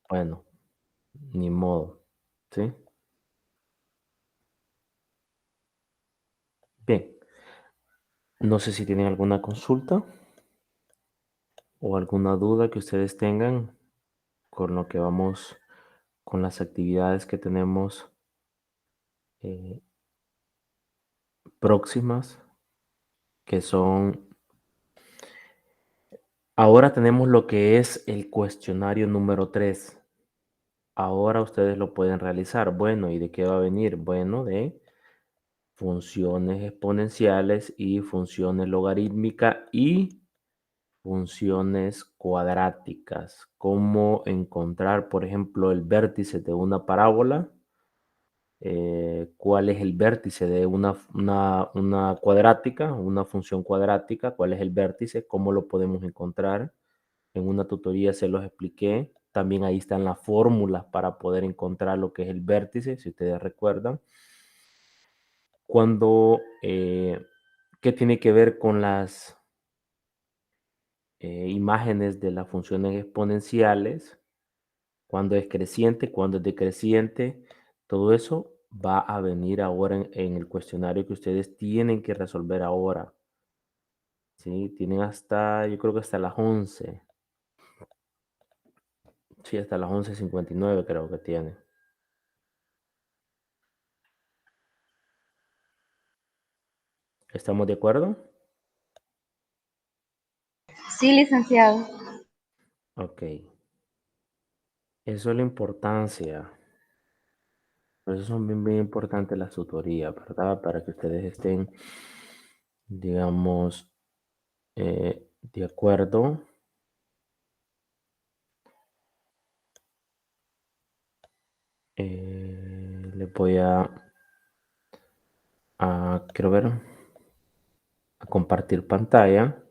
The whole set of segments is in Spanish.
Bueno, ni modo, ¿sí? Bien, no sé si tienen alguna consulta o alguna duda que ustedes tengan con lo que vamos, con las actividades que tenemos eh, próximas, que son, ahora tenemos lo que es el cuestionario número 3. Ahora ustedes lo pueden realizar. Bueno, ¿y de qué va a venir? Bueno, de funciones exponenciales y funciones logarítmicas y funciones cuadráticas. Cómo encontrar, por ejemplo, el vértice de una parábola. Cuál es el vértice de una cuadrática, una función cuadrática, cuál es el vértice, cómo lo podemos encontrar. En una tutoría se los expliqué. También ahí están las fórmulas para poder encontrar lo que es el vértice, si ustedes recuerdan. Cuando, ¿qué tiene que ver con las imágenes de las funciones exponenciales? Cuando es creciente, cuando es decreciente, todo eso va a venir ahora en el cuestionario que ustedes tienen que resolver ahora. ¿Sí? Tienen hasta, yo creo que hasta las 11. Sí, hasta las 11:59 creo que tienen. ¿Estamos de acuerdo? Sí, licenciado. Ok. Eso es la importancia. Por eso son bien, bien importantes las tutorías, ¿verdad? Para que ustedes estén, digamos, de acuerdo. Les voy quiero ver, a compartir pantalla.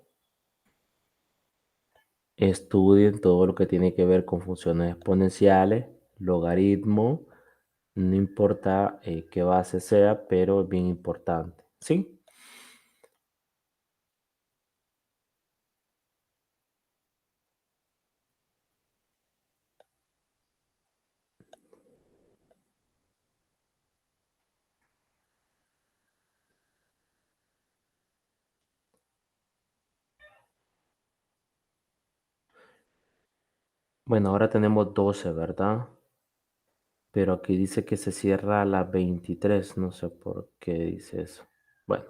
Estudien todo lo que tiene que ver con funciones exponenciales, logaritmo, no importa qué base sea, pero es bien importante. ¿Sí? Bueno, ahora tenemos 12, ¿verdad? Pero aquí dice que se cierra a las 23. No sé por qué dice eso. Bueno,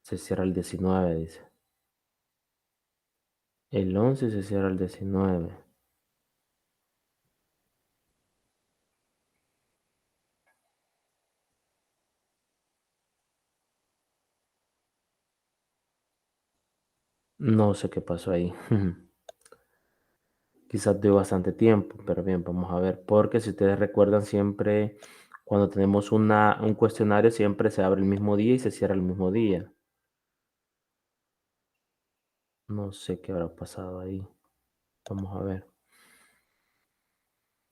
se cierra el 19, dice. El 11 se cierra el 19. No sé qué pasó ahí. Quizás dio bastante tiempo, pero bien, vamos a ver. Porque si ustedes recuerdan, siempre cuando tenemos un cuestionario, siempre se abre el mismo día y se cierra el mismo día. No sé qué habrá pasado ahí. Vamos a ver.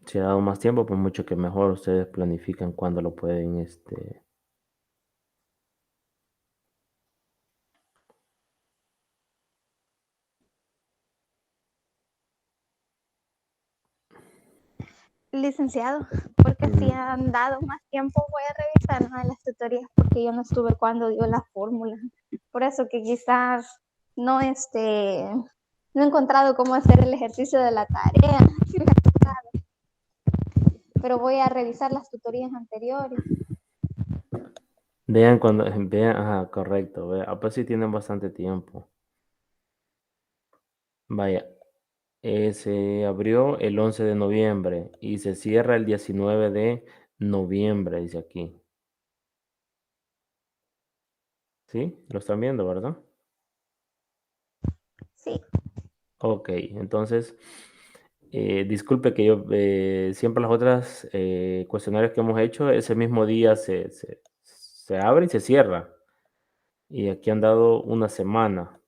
Si ha dado más tiempo, pues mucho que mejor. Ustedes planifican cuándo lo pueden, Licenciado, porque si Ujú. han dado más tiempo, voy a revisar una de las tutorías porque yo no estuve cuando dio la fórmula. Por eso que quizás no, no he encontrado cómo hacer el ejercicio de la tarea, pero voy a revisar las tutorías anteriores. Vean cuando, vean, ajá, correcto. Pues sí tienen bastante tiempo. Vaya, se abrió el 11 de noviembre y se cierra el 19 de noviembre, dice aquí. ¿Sí? ¿Lo están viendo, verdad? Sí, Ok, entonces, disculpe que yo, siempre las otras cuestionarios que hemos hecho, ese mismo día se abre y se cierra. Y aquí han dado una semana,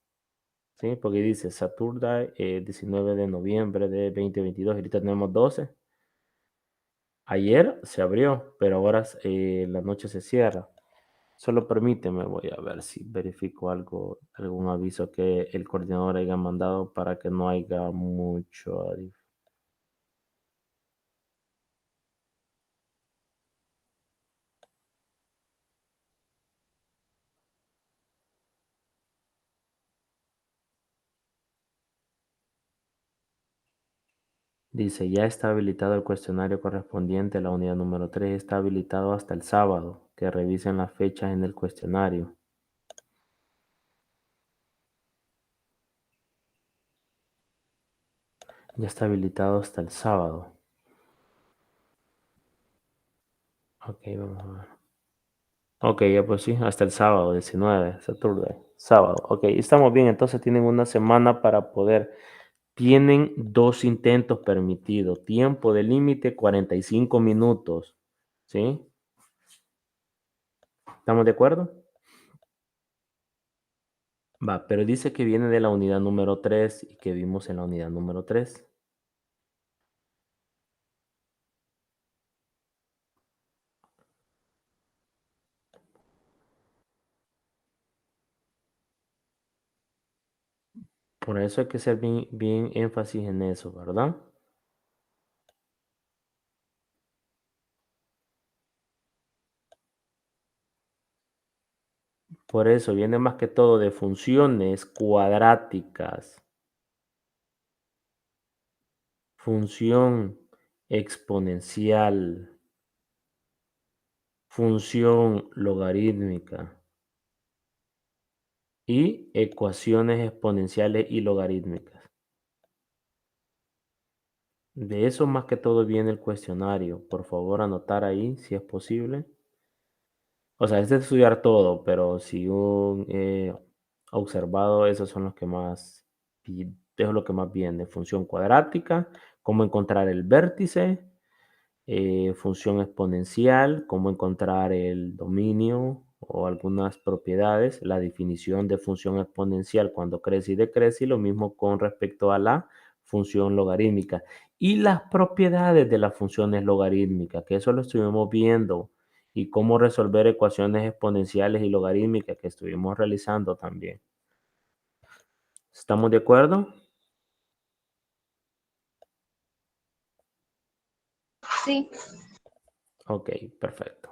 ¿sí? Porque dice Saturday, 19 de noviembre de 2022, ahorita tenemos 12. Ayer se abrió, pero ahora la noche se cierra. Solo permíteme, voy a ver si verifico algo, algún aviso que el coordinador haya mandado para que no haya mucho. Dice, ya está habilitado el cuestionario correspondiente a la unidad número 3. Está habilitado hasta el sábado. Que revisen las fechas en el cuestionario. Ya está habilitado hasta el sábado. Ok, vamos a ver. Ok, ya pues sí, hasta el sábado, 19, Saturday, sábado. Ok, estamos bien, entonces tienen una semana para poder. Tienen 2 intentos permitidos. Tiempo de límite 45 minutos. ¿Sí? ¿Estamos de acuerdo? Va, pero dice que viene de la unidad número 3 y que vimos en la unidad número 3. Por eso hay que hacer bien énfasis en eso, ¿verdad? Por eso viene más que todo de funciones cuadráticas, función exponencial, función logarítmica y ecuaciones exponenciales y logarítmicas. De eso más que todo viene el cuestionario. Por favor, anotar ahí si es posible. O sea, es de estudiar todo, pero si un observado, esos son los que más, es lo que más viene. Función cuadrática, cómo encontrar el vértice, función exponencial, cómo encontrar el dominio o algunas propiedades, la definición de función exponencial cuando crece y decrece, y lo mismo con respecto a la función logarítmica. Y las propiedades de las funciones logarítmicas, que eso lo estuvimos viendo, y cómo resolver ecuaciones exponenciales y logarítmicas que estuvimos realizando también. ¿Estamos de acuerdo? Sí, Ok, perfecto.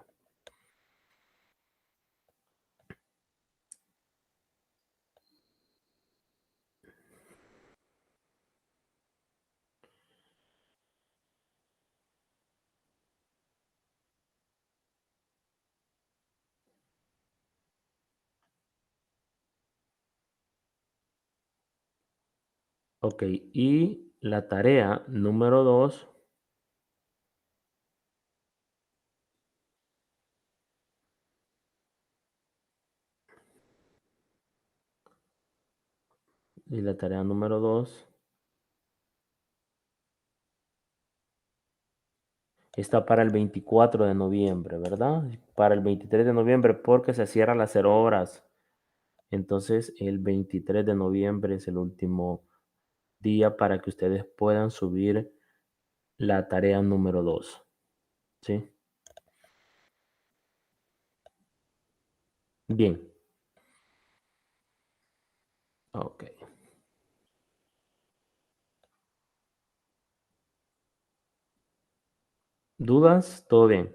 Ok, y la tarea número 2. Y la tarea número 2 está para el 24 de noviembre, ¿verdad? Para el 23 de noviembre porque se cierra las 0 horas. Entonces, el 23 de noviembre es el último día para que ustedes puedan subir la tarea número 2. ¿Sí? Bien. Ok. ¿Dudas? Todo bien.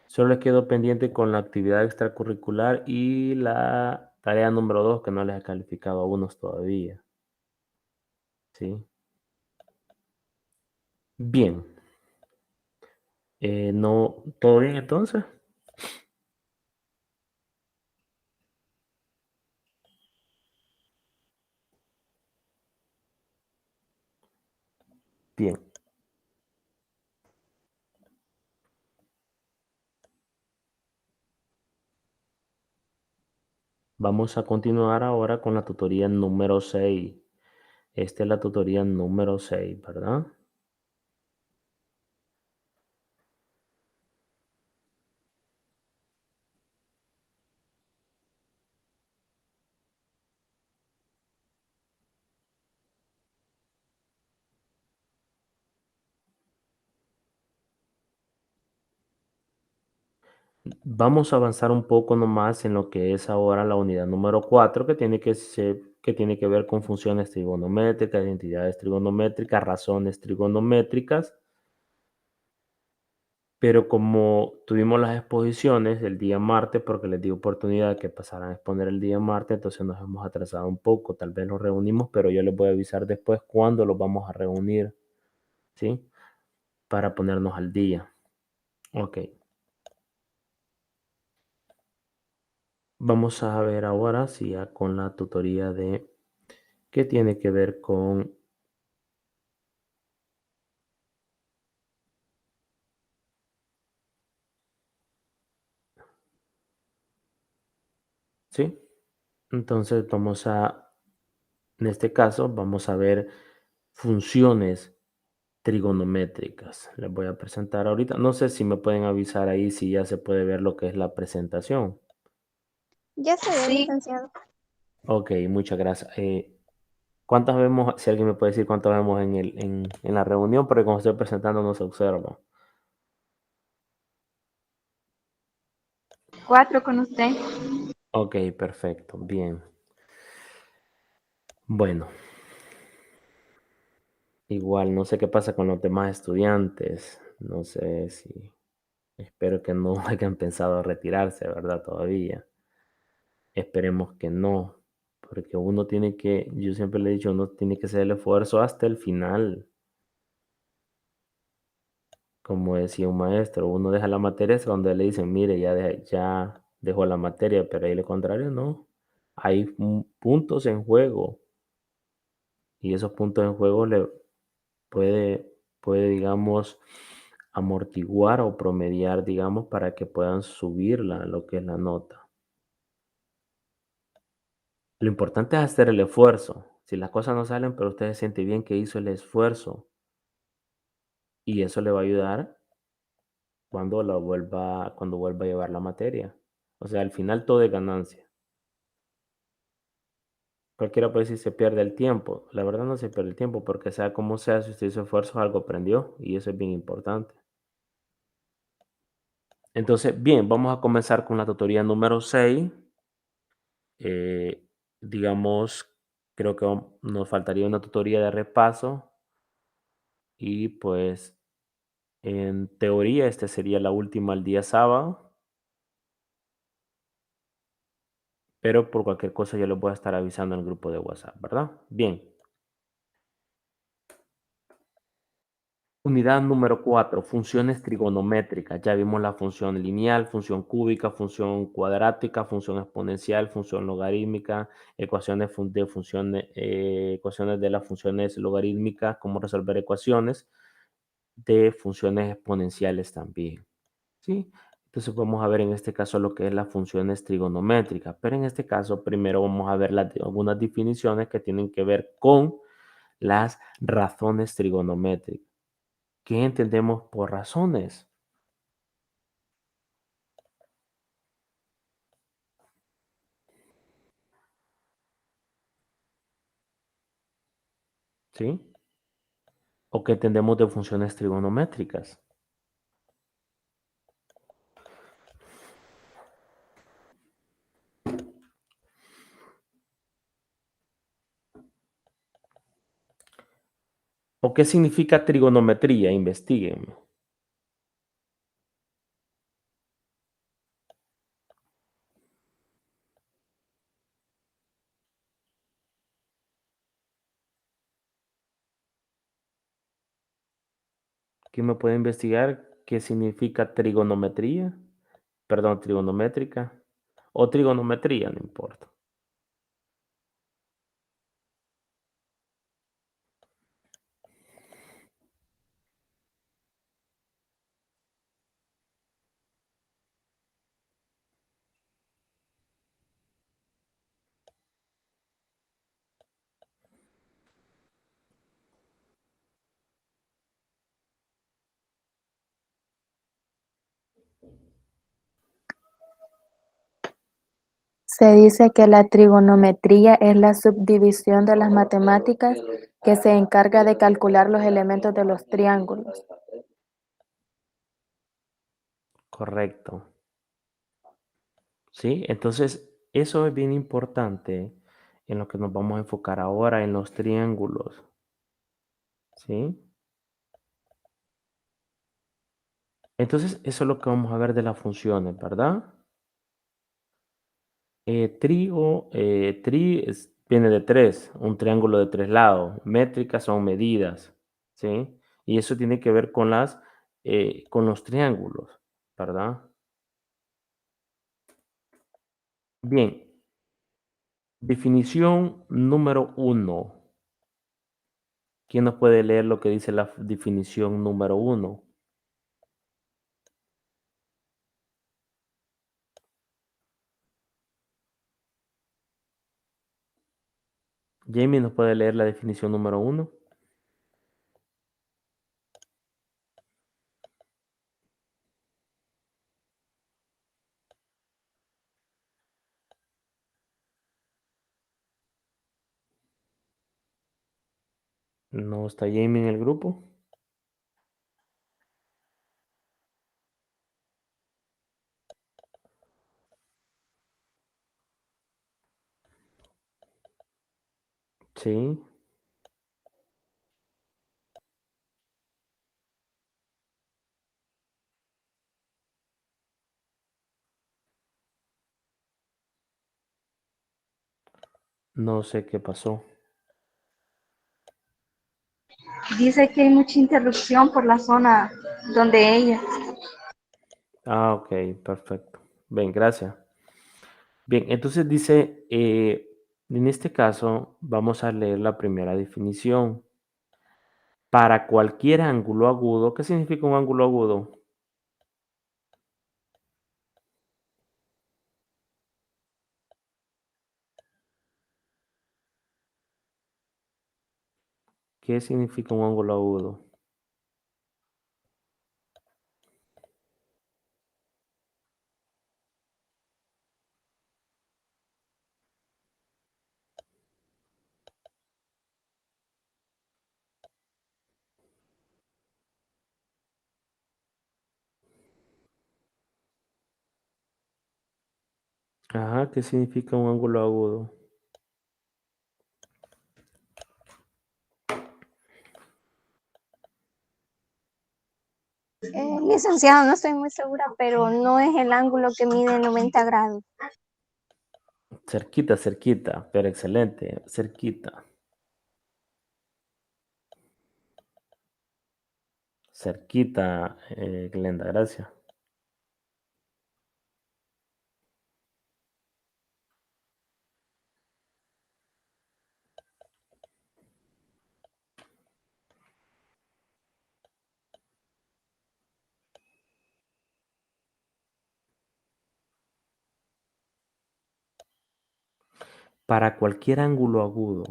Solo les quedo pendiente con la actividad extracurricular y la tarea número 2 que no les he calificado a unos todavía. ¿Sí? Bien. No, ¿todo bien entonces? Bien. Vamos a continuar ahora con la tutoría número 6. Esta es la tutoría número 6, ¿verdad? Vamos a avanzar un poco nomás en lo que es ahora la unidad número 4, que tiene que ver con funciones trigonométricas, identidades trigonométricas, razones trigonométricas. Pero como tuvimos las exposiciones el día martes, porque les di oportunidad de que pasaran a exponer el día martes, entonces nos hemos atrasado un poco. Tal vez los reunimos, pero yo les voy a avisar después cuándo los vamos a reunir. ¿sí? Para ponernos al día. Ok. Vamos a ver ahora si ya con la tutoría de qué tiene que ver con, ¿sí? Entonces en este caso, vamos a ver funciones trigonométricas. Les voy a presentar ahorita. No sé si me pueden avisar ahí si ya se puede ver lo que es la presentación. Ya se ve, Sí, licenciado. Ok, muchas gracias. ¿Cuántas vemos? Si alguien me puede decir cuántas vemos en la reunión, porque como estoy presentando no se observa. 4 con usted. Ok, perfecto, bien. Bueno, igual no sé qué pasa con los demás estudiantes. No sé si, espero que no hayan pensado retirarse, ¿verdad? Todavía. Esperemos que no, porque uno tiene que, yo siempre le he dicho, uno tiene que hacer el esfuerzo hasta el final. Como decía un maestro, uno deja la materia es cuando le dicen, mire, ya dejó la materia, pero ahí lo contrario, no. Hay puntos en juego y esos puntos en juego le puede, digamos, amortiguar o promediar, digamos, para que puedan subir lo que es la nota. Lo importante es hacer el esfuerzo. Si las cosas no salen, pero usted se siente bien que hizo el esfuerzo y eso le va a ayudar cuando vuelva a llevar la materia. O sea, al final todo es ganancia. Cualquiera puede decir se pierde el tiempo. La verdad no se pierde el tiempo porque sea como sea, si usted hizo esfuerzo, algo aprendió y eso es bien importante. Entonces, bien, vamos a comenzar con la tutoría número 6. Eh, digamos, creo que nos faltaría una tutoría de repaso y pues en teoría este sería la última el día sábado, pero por cualquier cosa yo les voy a estar avisando en el grupo de WhatsApp, ¿verdad? Bien. Unidad número 4, funciones trigonométricas. Ya vimos la función lineal, función cúbica, función cuadrática, función exponencial, función logarítmica, ecuaciones de las funciones logarítmicas, cómo resolver ecuaciones de funciones exponenciales también. ¿Sí? Entonces vamos a ver en este caso lo que es las funciones trigonométricas, pero en este caso primero vamos a ver algunas definiciones que tienen que ver con las razones trigonométricas. ¿Qué entendemos por razones? ¿Sí? ¿O qué entendemos de funciones trigonométricas? ¿O qué significa trigonometría? Investiguen. ¿Quién me puede investigar qué significa trigonometría? Perdón, trigonométrica. O trigonometría, no importa. Se dice que la trigonometría es la subdivisión de las matemáticas que se encarga de calcular los elementos de los triángulos. Correcto. ¿Sí? Entonces, eso es bien importante en lo que nos vamos a enfocar ahora en los triángulos. ¿Sí? Entonces, eso es lo que vamos a ver de las funciones, ¿verdad? Viene de tres, un triángulo de tres lados. Métricas son medidas, ¿sí? Y eso tiene que ver con con los triángulos, ¿verdad? Bien, definición número 1. ¿Quién nos puede leer lo que dice la definición número 1? Jamie nos puede leer la definición número 1. ¿No está Jamie en el grupo? Sí. No sé qué pasó. Dice que hay mucha interrupción por la zona donde ella. Ah, ok, perfecto. Bien, gracias. Bien, entonces dice, en este caso vamos a leer la primera definición. Para cualquier ángulo agudo, ¿qué significa un ángulo agudo? ¿Qué significa un ángulo agudo? Ajá, ¿qué significa un ángulo agudo? Licenciado, no estoy muy segura, pero no es el ángulo que mide 90 grados. Cerquita, cerquita, pero excelente, cerquita. Cerquita, Glenda, gracias. Para cualquier ángulo agudo.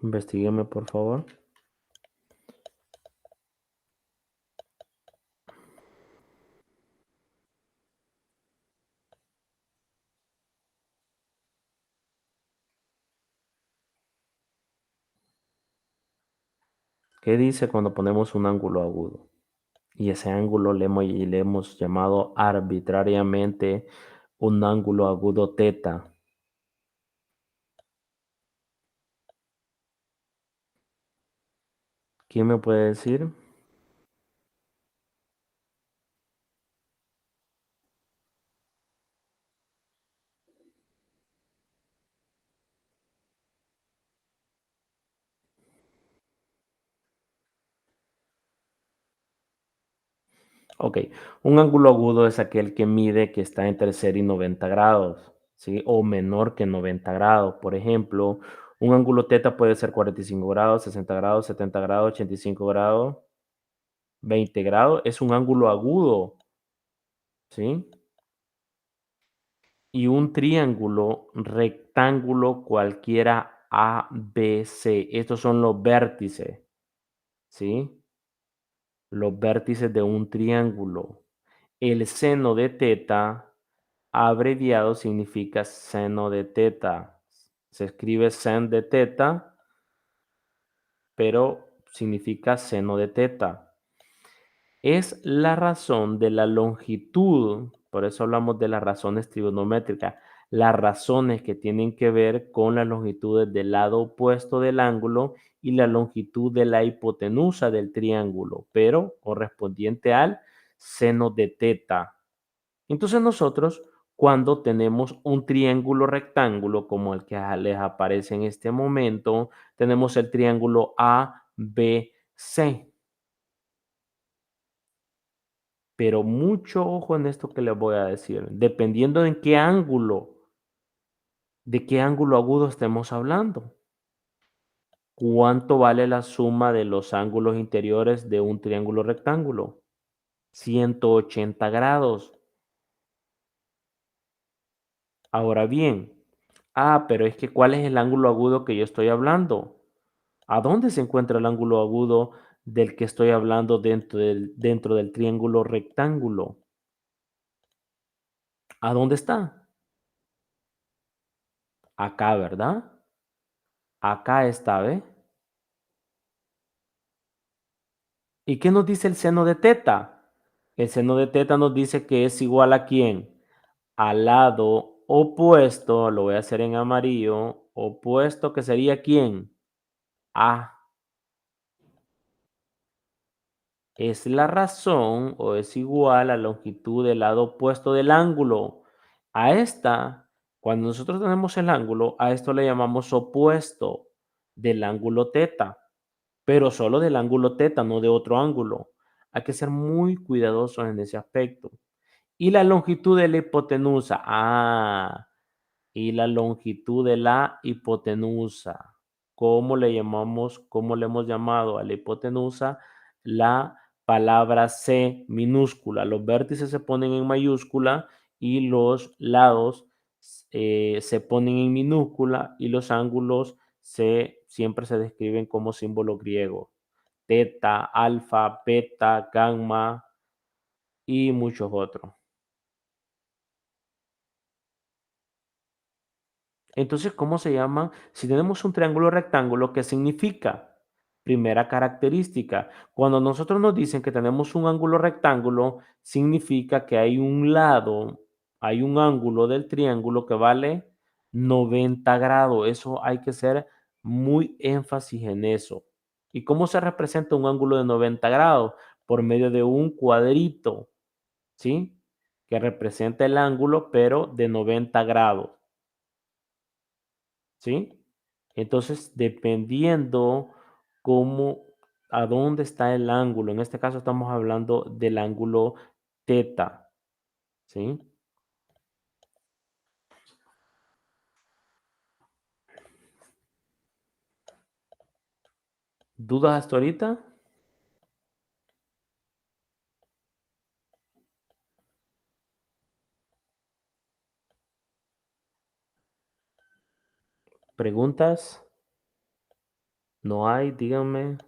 Investígueme, por favor. ¿Qué dice cuando ponemos un ángulo agudo? Y ese ángulo le hemos llamado arbitrariamente un ángulo agudo teta. ¿Quién me puede decir? Ok, un ángulo agudo es aquel que mide que está entre 0 y 90 grados, ¿sí? O menor que 90 grados. Por ejemplo, un ángulo teta puede ser 45 grados, 60 grados, 70 grados, 85 grados, 20 grados. Es un ángulo agudo, ¿sí? Y un triángulo rectángulo cualquiera ABC. Estos son los vértices, ¿sí? Los vértices de un triángulo. El seno de teta, abreviado, significa seno de teta. Se escribe sen de teta, pero significa seno de teta. Es la razón de la longitud, por eso hablamos de las razones trigonométricas, las razones que tienen que ver con las longitudes del lado opuesto del ángulo y la longitud de la hipotenusa del triángulo, pero correspondiente al seno de teta. Entonces nosotros, cuando tenemos un triángulo rectángulo como el que les aparece en este momento, tenemos el triángulo ABC. Pero mucho ojo en esto que les voy a decir. Dependiendo de qué ángulo agudo estemos hablando. ¿Cuánto vale la suma de los ángulos interiores de un triángulo rectángulo? 180 grados. Ahora bien, pero es que ¿cuál es el ángulo agudo que yo estoy hablando? ¿A dónde se encuentra el ángulo agudo del que estoy hablando dentro del triángulo rectángulo? ¿A dónde está? Acá, ¿verdad? Acá está, ¿ve? ¿Y qué nos dice el seno de teta? El seno de teta nos dice que es igual a ¿quién? Al lado opuesto, lo voy a hacer en amarillo, opuesto que sería ¿quién? A. Es la razón o es igual a la longitud del lado opuesto del ángulo. A esta, cuando nosotros tenemos el ángulo, a esto le llamamos opuesto del ángulo teta, pero solo del ángulo teta, no de otro ángulo. Hay que ser muy cuidadosos en ese aspecto. Y la longitud de la hipotenusa. Y la longitud de la hipotenusa. ¿Cómo le llamamos? ¿Cómo le hemos llamado a la hipotenusa? La palabra C minúscula. Los vértices se ponen en mayúscula y los lados se ponen en minúscula y los ángulos siempre se describen como símbolo griego. Teta, alfa, beta, gamma y muchos otros. Entonces, ¿cómo se llama? Si tenemos un triángulo rectángulo, ¿qué significa? Primera característica. Cuando nosotros nos dicen que tenemos un ángulo rectángulo, significa que hay un lado, hay un ángulo del triángulo que vale 90 grados. Eso hay que ser muy énfasis en eso. ¿Y cómo se representa un ángulo de 90 grados? Por medio de un cuadrito, ¿sí? Que representa el ángulo, pero de 90 grados. ¿Sí? Entonces, dependiendo a dónde está el ángulo, en este caso estamos hablando del ángulo teta, ¿sí? ¿Dudas hasta ahorita? ¿Preguntas? ¿No hay? Díganme.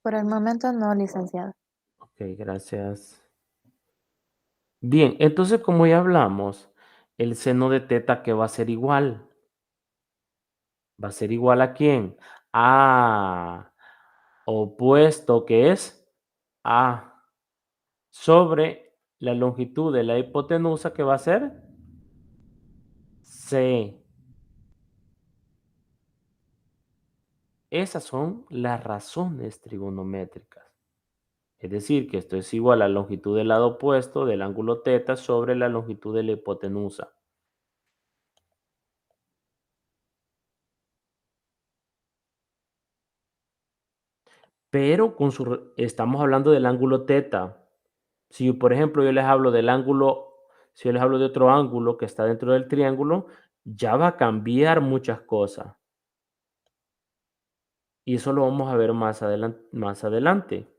Por el momento no, licenciado. Ok, gracias. Bien, entonces como ya hablamos, el seno de teta que va a ser igual. ¿Va a ser igual a quién? A opuesto que es A sobre la longitud de la hipotenusa que va a ser C. Esas son las razones trigonométricas. Es decir, que esto es igual a la longitud del lado opuesto del ángulo teta sobre la longitud de la hipotenusa. Pero estamos hablando del ángulo teta. Si, por ejemplo, yo les hablo del ángulo, si yo les hablo de otro ángulo que está dentro del triángulo, ya va a cambiar muchas cosas. Y eso lo vamos a ver más adelante.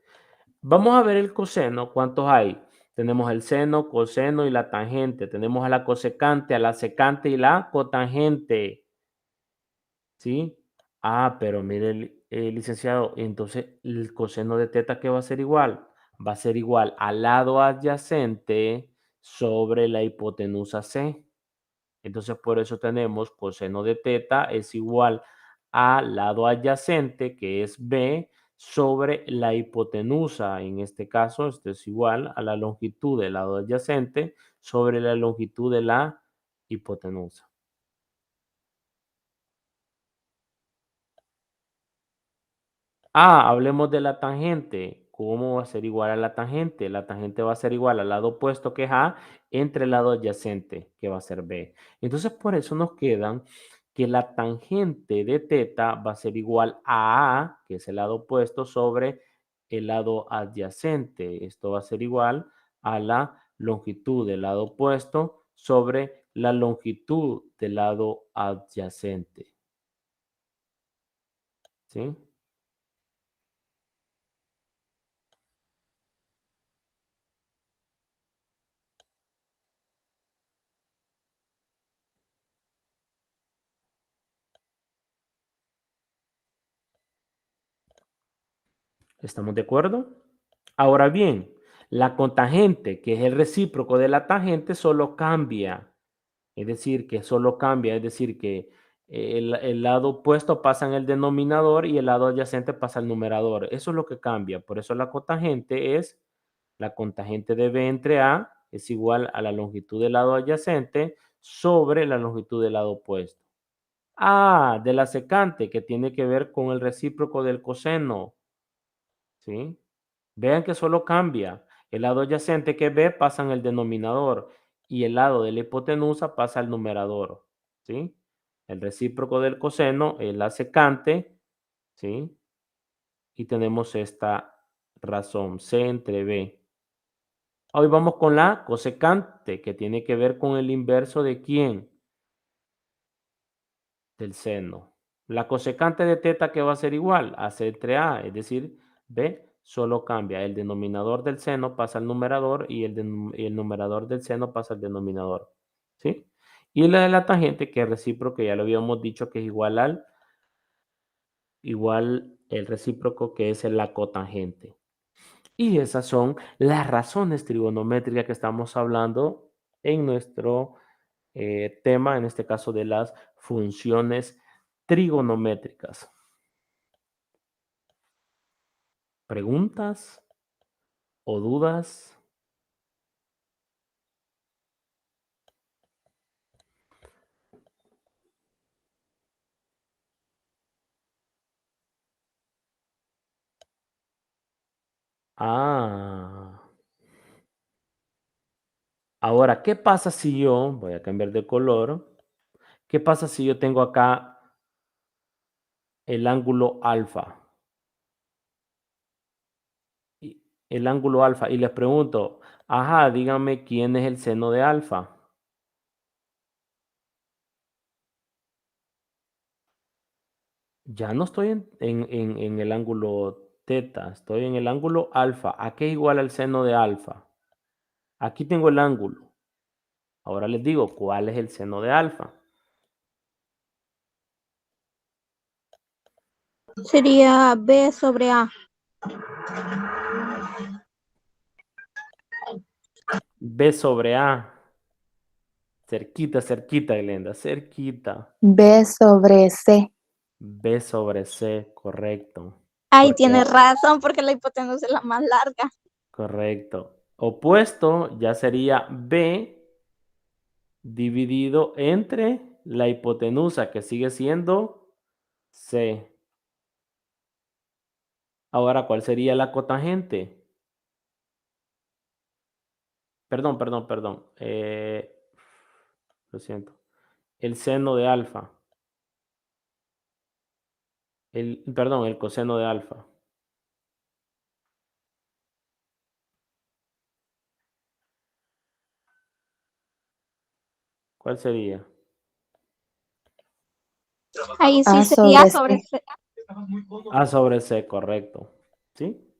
Vamos a ver el coseno. ¿Cuántos hay? Tenemos el seno, coseno y la tangente. Tenemos a la cosecante, a la secante y la cotangente. ¿Sí? Pero mire, licenciado, entonces el coseno de teta, ¿qué va a ser igual? Va a ser igual al lado adyacente sobre la hipotenusa C. Entonces, por eso tenemos coseno de teta es igual al lado adyacente, que es B, sobre la hipotenusa. En este caso, esto es igual a la longitud del lado adyacente sobre la longitud de la hipotenusa. Hablemos de la tangente. ¿Cómo va a ser igual a la tangente? La tangente va a ser igual al lado opuesto que es A entre el lado adyacente, que va a ser B. Entonces, por eso nos quedan que la tangente de teta va a ser igual a A, que es el lado opuesto, sobre el lado adyacente. Esto va a ser igual a la longitud del lado opuesto sobre la longitud del lado adyacente. ¿Sí? ¿Estamos de acuerdo? Ahora bien, la cotangente, que es el recíproco de la tangente, solo cambia. Es decir, que solo cambia, es decir, que el lado opuesto pasa en el denominador y el lado adyacente pasa al numerador. Eso es lo que cambia. Por eso la cotangente es la cotangente de B entre A es igual a la longitud del lado adyacente sobre la longitud del lado opuesto. De la secante, que tiene que ver con el recíproco del coseno. ¿Sí? Vean que solo cambia. El lado adyacente que es B pasa en el denominador y el lado de la hipotenusa pasa al numerador. ¿Sí? El recíproco del coseno es la secante. ¿Sí? Y tenemos esta razón, C entre B. Hoy vamos con la cosecante, que tiene que ver con el inverso de ¿quién? Del seno. La cosecante de teta que va a ser igual a C entre A, es decir, B solo cambia. El denominador del seno pasa al numerador y el numerador del seno pasa al denominador. ¿Sí? Y la de la tangente, que es recíproco, ya lo habíamos dicho que es igual el recíproco que es la cotangente. Y esas son las razones trigonométricas que estamos hablando en nuestro tema, en este caso de las funciones trigonométricas. ¿Preguntas o dudas? Ahora, ¿qué pasa si yo, voy a cambiar de color, qué pasa si yo tengo acá el ángulo alfa? El ángulo alfa, y les pregunto, díganme quién es el seno de alfa. Ya no estoy en el ángulo teta, estoy en el ángulo alfa. ¿A qué es igual al seno de alfa? Aquí tengo el ángulo. Ahora les digo, ¿cuál es el seno de alfa? Sería B sobre A. B sobre A. Cerquita, cerquita, Glenda, cerquita. B sobre C. B sobre C, correcto. Ahí Porque, tienes razón, porque la hipotenusa es la más larga. correcto. Opuesto ya sería B dividido entre la hipotenusa, que sigue siendo C. Ahora, ¿cuál sería la cotangente? Perdón. Lo siento. El seno de alfa. El coseno de alfa. ¿Cuál sería? Ahí sí A sería sobre sobre C. C. A sobre C, correcto. ¿Sí?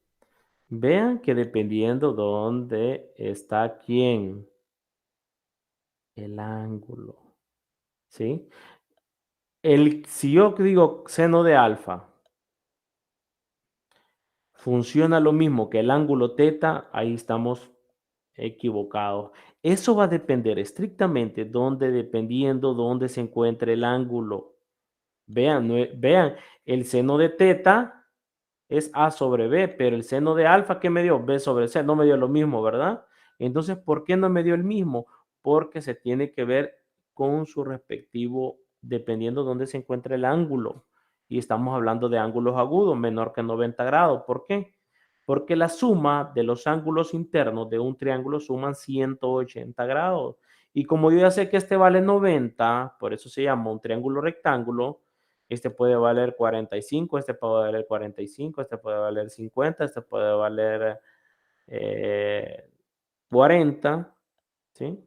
Vean que dependiendo dónde está quién, el ángulo. ¿Sí? Si yo digo seno de alfa, funciona lo mismo que el ángulo teta, ahí estamos equivocados. Eso va a depender estrictamente dependiendo dónde se encuentre el ángulo. Vean, vean, el seno de teta es A sobre B, pero el seno de alfa, ¿qué me dio? B sobre C, no me dio lo mismo, ¿verdad? Entonces, ¿por qué no me dio el mismo? Porque se tiene que ver con su respectivo, dependiendo de dónde se encuentra el ángulo. Y estamos hablando de ángulos agudos, menor que 90 grados. ¿Por qué? Porque la suma de los ángulos internos de un triángulo suman 180 grados. Y como yo ya sé que este vale 90, por eso se llama un triángulo rectángulo, este puede valer 45, este puede valer 45, este puede valer 50, este puede valer 40, ¿sí?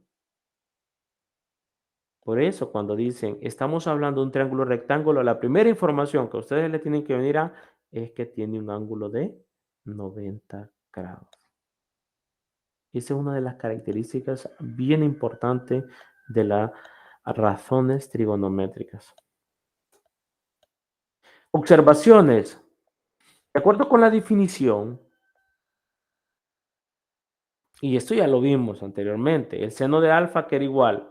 Por eso cuando dicen, estamos hablando de un triángulo rectángulo, la primera información que ustedes le tienen que venir a es que tiene un ángulo de 90 grados. Esa es una de las características bien importantes de las razones trigonométricas. Observaciones. De acuerdo con la definición, y esto ya lo vimos anteriormente, el seno de alfa que era igual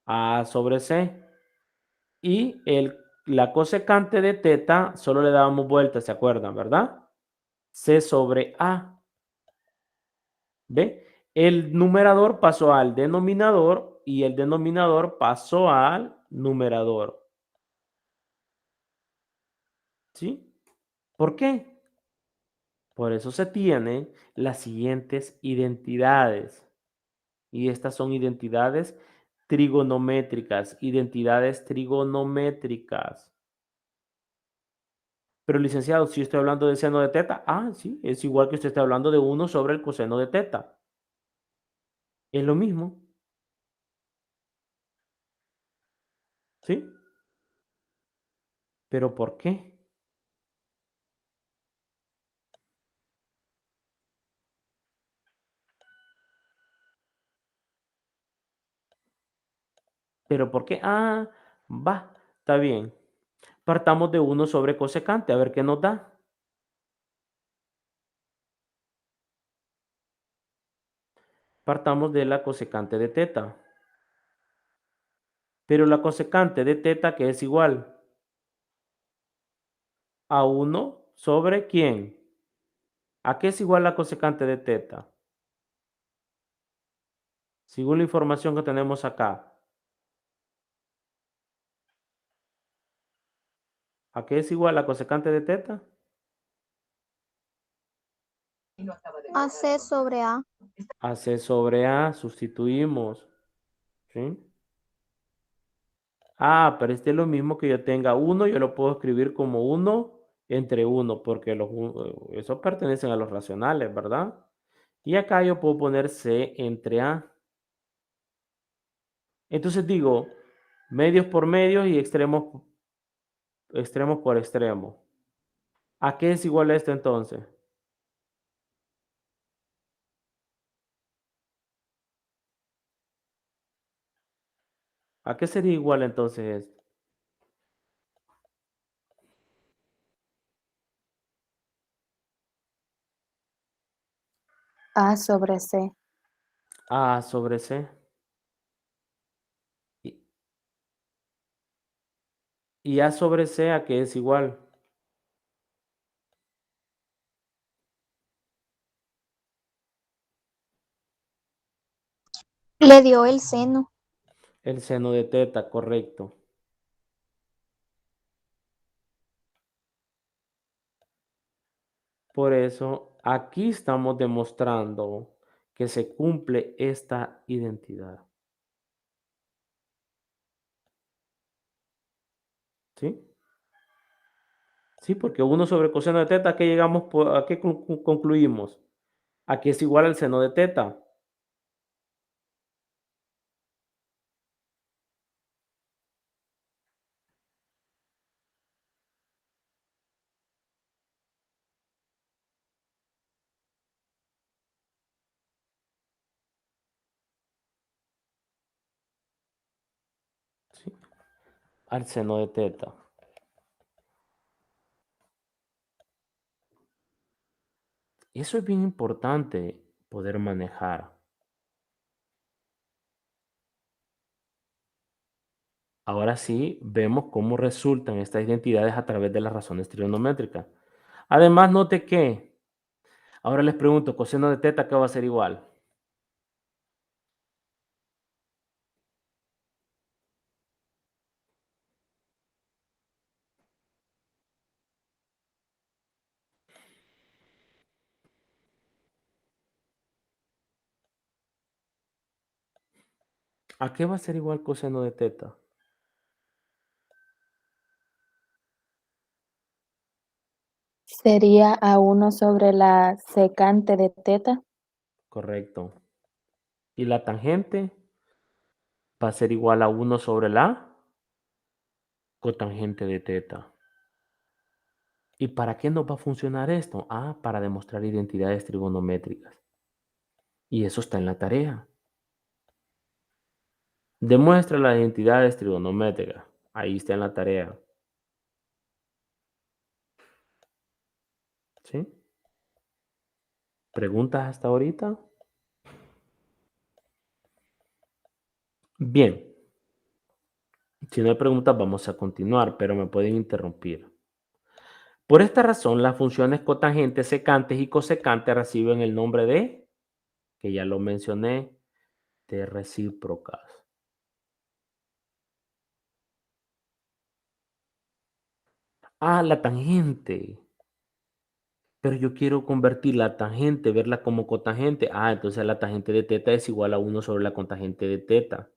a A sobre C y la cosecante de teta solo le dábamos vuelta, ¿se acuerdan, verdad? C sobre A. ¿Ve? El numerador pasó al denominador y el denominador pasó al numerador. ¿Sí? ¿Por qué? Por eso se tienen las siguientes identidades. Y estas son identidades trigonométricas, identidades trigonométricas. Pero licenciado, si estoy hablando del seno de teta, sí, es igual que usted está hablando de 1 sobre el coseno de teta. Es lo mismo, ¿sí? ¿Pero por qué? ¿Pero por qué? Va, está bien. Partamos de 1 sobre cosecante, a ver qué nos da. Partamos de la cosecante de teta. Pero la cosecante de teta, que es igual a 1 sobre ¿quién? ¿A qué es igual la cosecante de teta? Según la información que tenemos acá. ¿A qué es igual la cosecante de teta? AC sobre A. A C sobre A, sustituimos. ¿Sí? Pero este es lo mismo que yo tenga 1, yo lo puedo escribir como 1 entre 1, porque esos pertenecen a los racionales, ¿verdad? Y acá yo puedo poner C entre A. Entonces digo, medios por medios y extremos por extremos. ¿A qué es igual esto entonces? ¿A qué sería igual entonces esto? A sobre C. A sobre C. Y, y A sobre C, ¿a qué es igual? Le dio el seno. El seno de teta, correcto. Por eso, aquí estamos demostrando que se cumple esta identidad. ¿Sí? Sí, porque 1 sobre coseno de teta, ¿a qué llegamos? ¿A qué concluimos? A que es igual al seno de teta. ¿Sí? Al seno de teta. Eso es bien importante poder manejar. Ahora sí, vemos cómo resultan estas identidades a través de las razones trigonométricas. Además, note que, ahora les pregunto, coseno de teta, ¿qué va a ser igual? ¿A qué va a ser igual coseno de teta? Sería a 1 sobre la secante de teta. Correcto. ¿Y la tangente? Va a ser igual a 1 sobre la cotangente de teta. ¿Y para qué nos va a funcionar esto? Ah, para demostrar identidades trigonométricas. Y eso está en la tarea. Demuestra las identidades trigonométricas. Ahí está en la tarea. ¿Sí? ¿Preguntas hasta ahorita? Bien. Si no hay preguntas, vamos a continuar, pero me pueden interrumpir. Por esta razón, las funciones cotangentes, secantes y cosecantes reciben el nombre de, que ya lo mencioné, de recíprocas. Ah, la tangente. Pero yo quiero convertir la tangente, verla como cotangente. Ah, entonces la tangente de teta es igual a 1 sobre la cotangente de teta.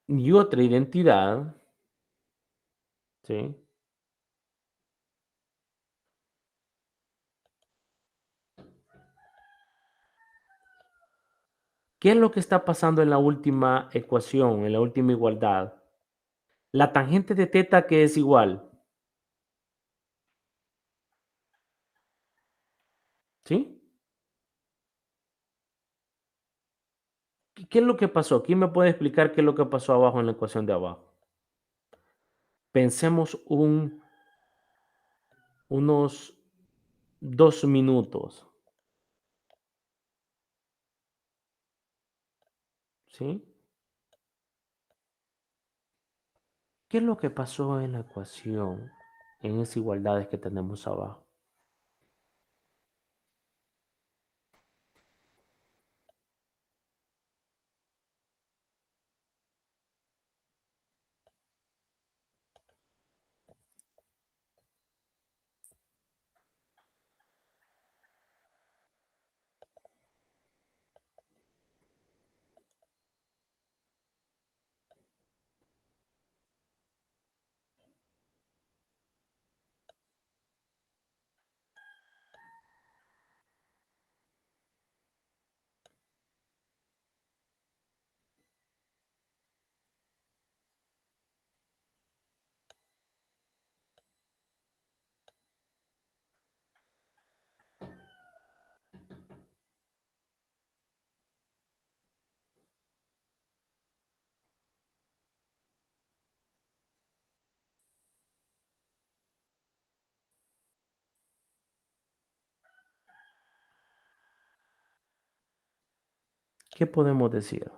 Y otra identidad, ¿sí? ¿Qué es lo que está pasando en la última ecuación, en la última igualdad? La tangente de teta que es igual, ¿sí? ¿Qué es lo que pasó? ¿Quién me puede explicar qué es lo que pasó abajo en la ecuación de abajo? Pensemos unos 2 minutos, ¿sí? ¿Qué es lo que pasó en la ecuación, en esas igualdades que tenemos abajo? ¿Qué podemos decir?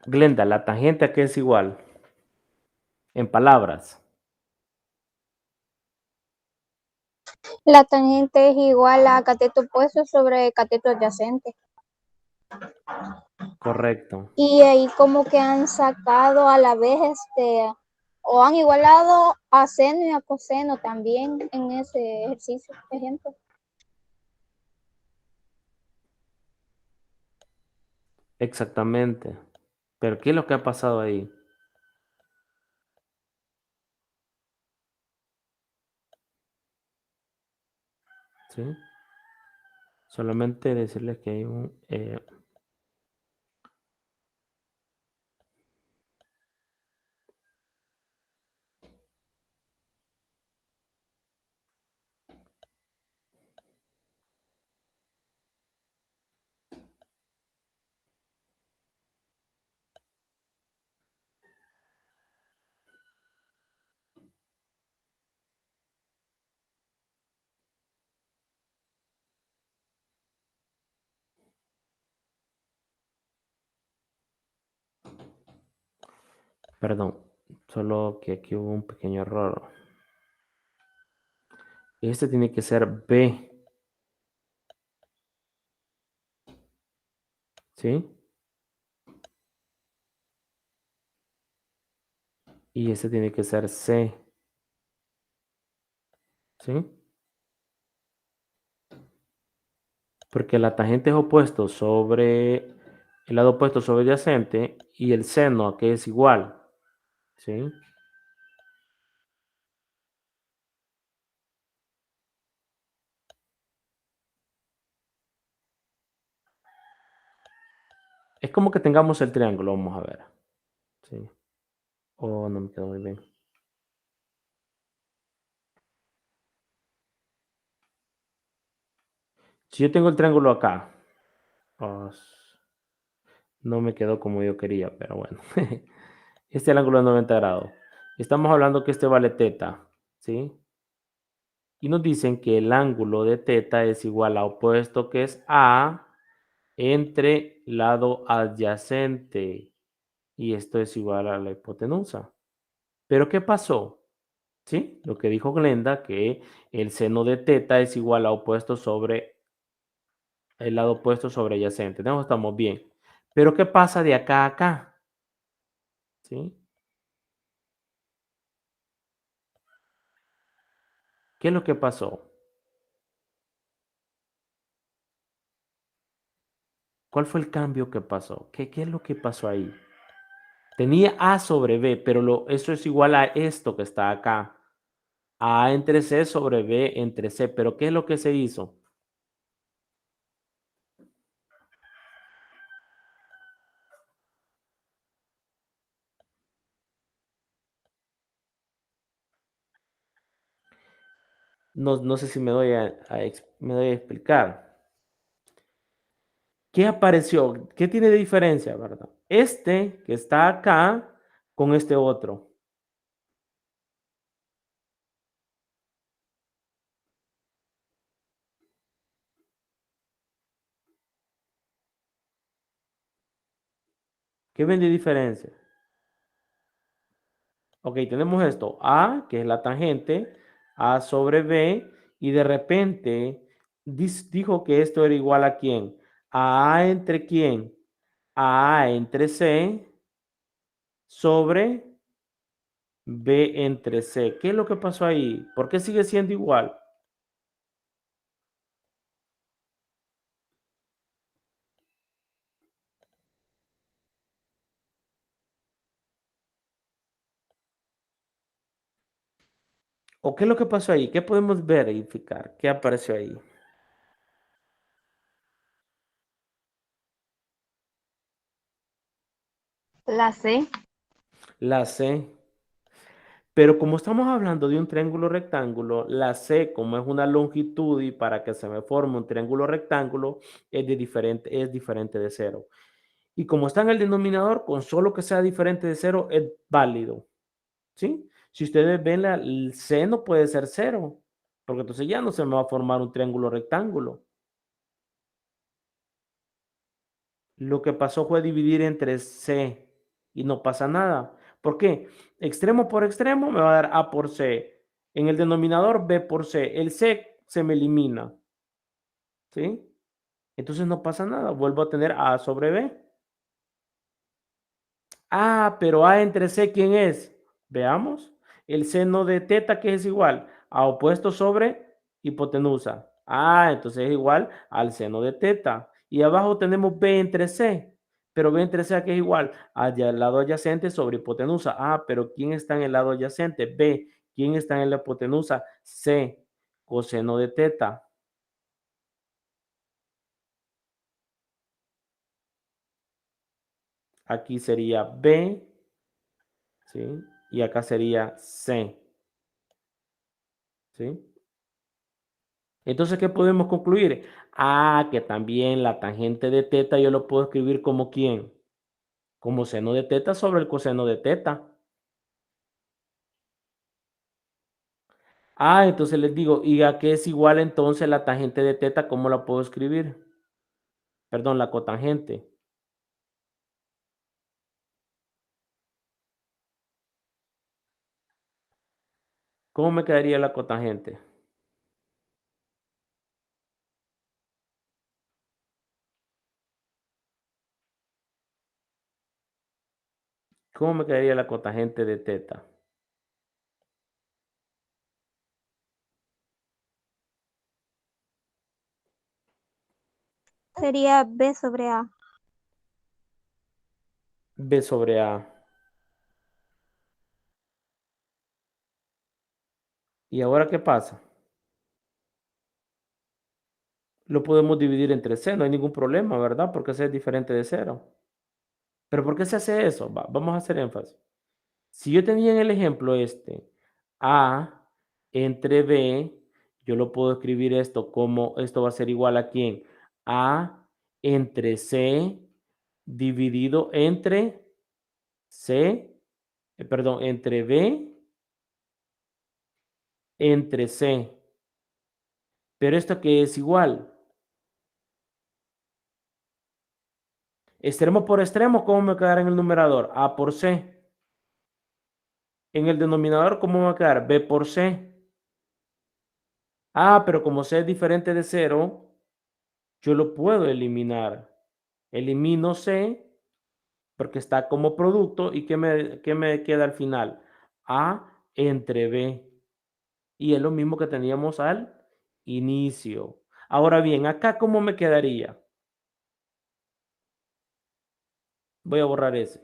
Glenda, la tangente a qué es igual, en palabras. La tangente es igual a cateto opuesto sobre cateto adyacente. Correcto. Y ahí como que han sacado a la vez o han igualado a seno y a coseno también en ese ejercicio, ejemplo. Exactamente. Pero ¿qué es lo que ha pasado ahí? ¿Sí? Solamente decirles que hay un... Perdón, solo que aquí hubo un pequeño error. Este tiene que ser B, ¿sí? Y este tiene que ser C, ¿sí? Porque la tangente es opuesto sobre el lado opuesto sobre adyacente y el seno que es igual, ¿sí? Es como que tengamos el triángulo, vamos a ver, ¿sí? Oh, no me quedó muy bien. Si yo tengo el triángulo acá, oh, no me quedó como yo quería, pero bueno. Este es el ángulo de 90 grados. Estamos hablando que este vale teta, ¿sí? Y nos dicen que el ángulo de teta es igual a opuesto que es A entre lado adyacente. Y esto es igual a la hipotenusa. ¿Pero qué pasó? ¿Sí? Lo que dijo Glenda, que el seno de teta es igual a opuesto sobre el lado opuesto sobre adyacente. No, estamos bien. Pero ¿qué pasa de acá a acá? ¿Sí? ¿Qué es lo que pasó? ¿Cuál fue el cambio que pasó? ¿Qué es lo que pasó ahí? Tenía A sobre B, pero eso es igual a esto que está acá. A entre C sobre B entre C. Pero ¿qué es lo que se hizo? No sé si me doy a explicar. ¿Qué apareció? ¿Qué tiene de diferencia, verdad? Este que está acá con este otro. ¿Qué ven de diferencia? Ok, tenemos esto. A, que es la tangente, A sobre B, y de repente dijo que esto era igual a quién. A entre quién. A entre C sobre B entre C. ¿Qué es lo que pasó ahí? ¿Por qué sigue siendo igual? ¿O qué es lo que pasó ahí? ¿Qué podemos verificar? ¿Qué apareció ahí? La C. La C. Pero como estamos hablando de un triángulo rectángulo, la C, como es una longitud y para que se me forme un triángulo rectángulo, es diferente de cero. Y como está en el denominador, con solo que sea diferente de cero, es válido. ¿Sí? Si ustedes ven, el seno puede ser cero, porque entonces ya no se me va a formar un triángulo rectángulo. Lo que pasó fue dividir entre C y no pasa nada. ¿Por qué? Extremo por extremo me va a dar A por C. En el denominador B por C. El C se me elimina. ¿Sí? Entonces no pasa nada. Vuelvo a tener A sobre B. Ah, pero A entre C, ¿quién es? Veamos. El seno de teta, que es igual a opuesto sobre hipotenusa. Ah, entonces es igual al seno de teta. Y abajo tenemos B entre C. Pero B entre C, que es igual al lado adyacente sobre hipotenusa. Ah, pero ¿quién está en el lado adyacente? B. ¿Quién está en la hipotenusa? C. Coseno de teta. Aquí sería B, ¿sí? Y acá sería C, ¿sí? Entonces, ¿qué podemos concluir? Ah, que también la tangente de teta yo lo puedo escribir como ¿quién? Como seno de teta sobre el coseno de teta. Ah, entonces les digo, ¿y a qué es igual entonces la tangente de teta? ¿Cómo la puedo escribir? Perdón, la cotangente. ¿Cómo me quedaría la cotangente? ¿Cómo me quedaría la cotangente de teta? Sería B sobre A. B sobre A. ¿Y ahora qué pasa? Lo podemos dividir entre C, no hay ningún problema, ¿verdad? Porque C es diferente de cero. ¿Pero por qué se hace eso? Vamos a hacer énfasis. Si yo tenía en el ejemplo A entre B, yo lo puedo escribir esto como, esto va a ser igual a ¿quién? A entre C dividido entre C, perdón, entre B entre C. Pero esto que es igual. Extremo por extremo, ¿cómo me quedará en el numerador? A por C. En el denominador, ¿cómo me va a quedar? B por C. Ah, pero como C es diferente de cero, yo lo puedo eliminar. Elimino C porque está como producto. ¿Y qué me queda al final? A entre B. Y es lo mismo que teníamos al inicio. Ahora bien, acá ¿cómo me quedaría? Voy a borrar ese.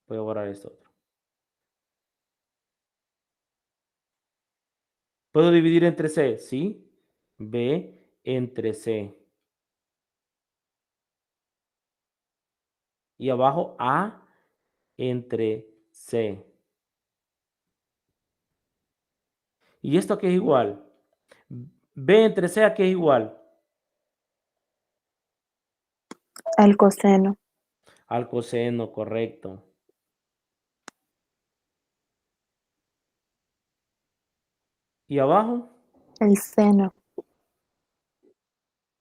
Voy a borrar esto otro. ¿Puedo dividir entre C? Sí. B entre C. Y abajo A entre C. ¿Y esto qué es igual? B entre C, ¿a qué es igual? Al coseno. Al coseno, correcto. ¿Y abajo? El seno.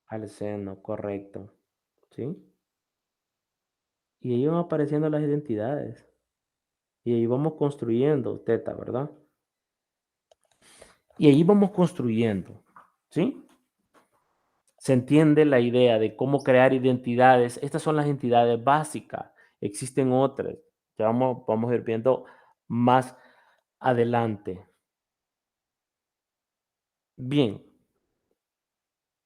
Al seno, correcto. ¿Sí? Y ahí van apareciendo las identidades. Y ahí vamos construyendo teta, ¿verdad? Y ahí vamos construyendo. ¿Sí? Se entiende la idea de cómo crear identidades. Estas son las entidades básicas. Existen otras. Ya vamos a ir viendo más adelante. Bien.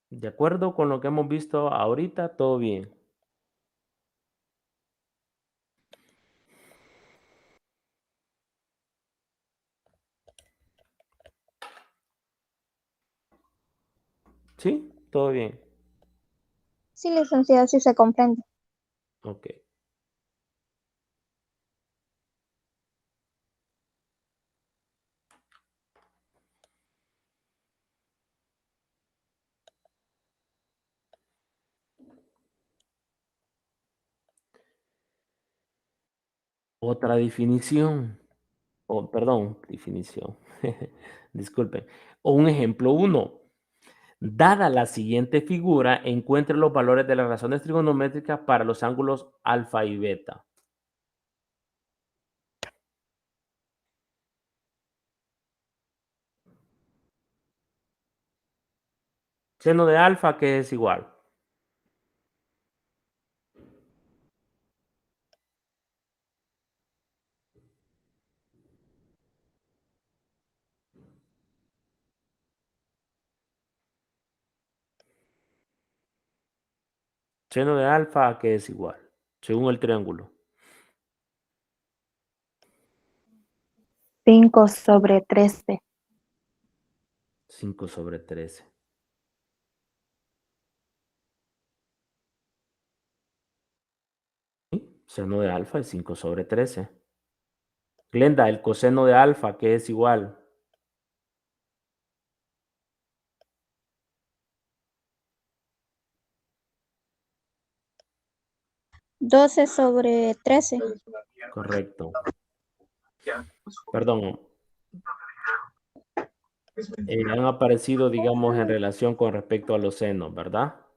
De acuerdo con lo que hemos visto ahorita, todo bien. ¿Sí? Todo bien. Sí, licenciado, sí se comprende. Ok. Otra definición. Perdón, definición. Disculpen. O un ejemplo uno. Dada la siguiente figura, encuentre los valores de las razones trigonométricas para los ángulos alfa y beta. Seno de alfa, que es igual. Seno de alfa, que es igual. Según el triángulo. 5/13. 5/13. ¿Sí? Seno de alfa es 5/13. Glenda, el coseno de alfa, que es igual. 12/13. Correcto. Perdón. Han aparecido, digamos, en relación con respecto a los senos, ¿verdad?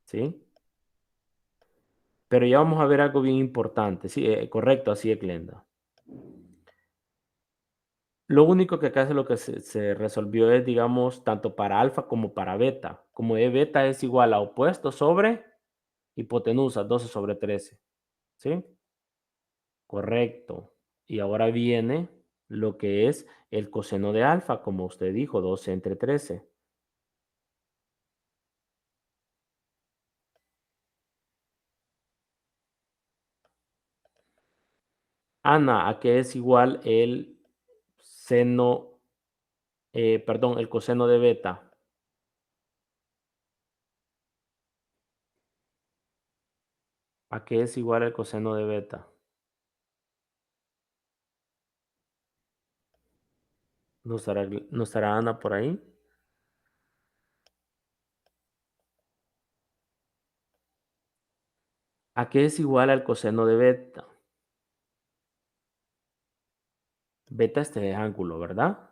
¿Sí? Pero ya vamos a ver algo bien importante. Sí, correcto, así es, Glenda. Lo único que acá es lo que se resolvió es, digamos, tanto para alfa como para beta. Como E beta es igual a opuesto sobre hipotenusa, 12 sobre 13. ¿Sí? Correcto. Y ahora viene lo que es el coseno de alfa, como usted dijo, 12 entre 13. Ana, ¿a qué es igual el seno, perdón, el coseno de beta? ¿A qué es igual el coseno de beta? ¿No estará Ana por ahí? ¿A qué es igual al coseno de beta? Beta es este ángulo, ¿verdad?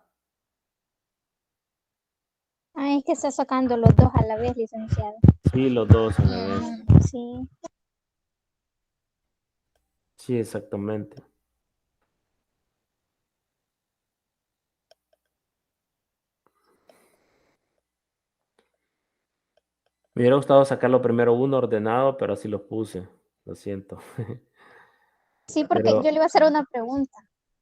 Ay, es que está sacando los dos a la vez, licenciado. Sí, los dos a la vez. Sí. Sí, exactamente. Me hubiera gustado sacarlo primero uno ordenado, pero así lo puse. Lo siento. Sí, porque yo Pero, le iba a hacer una pregunta.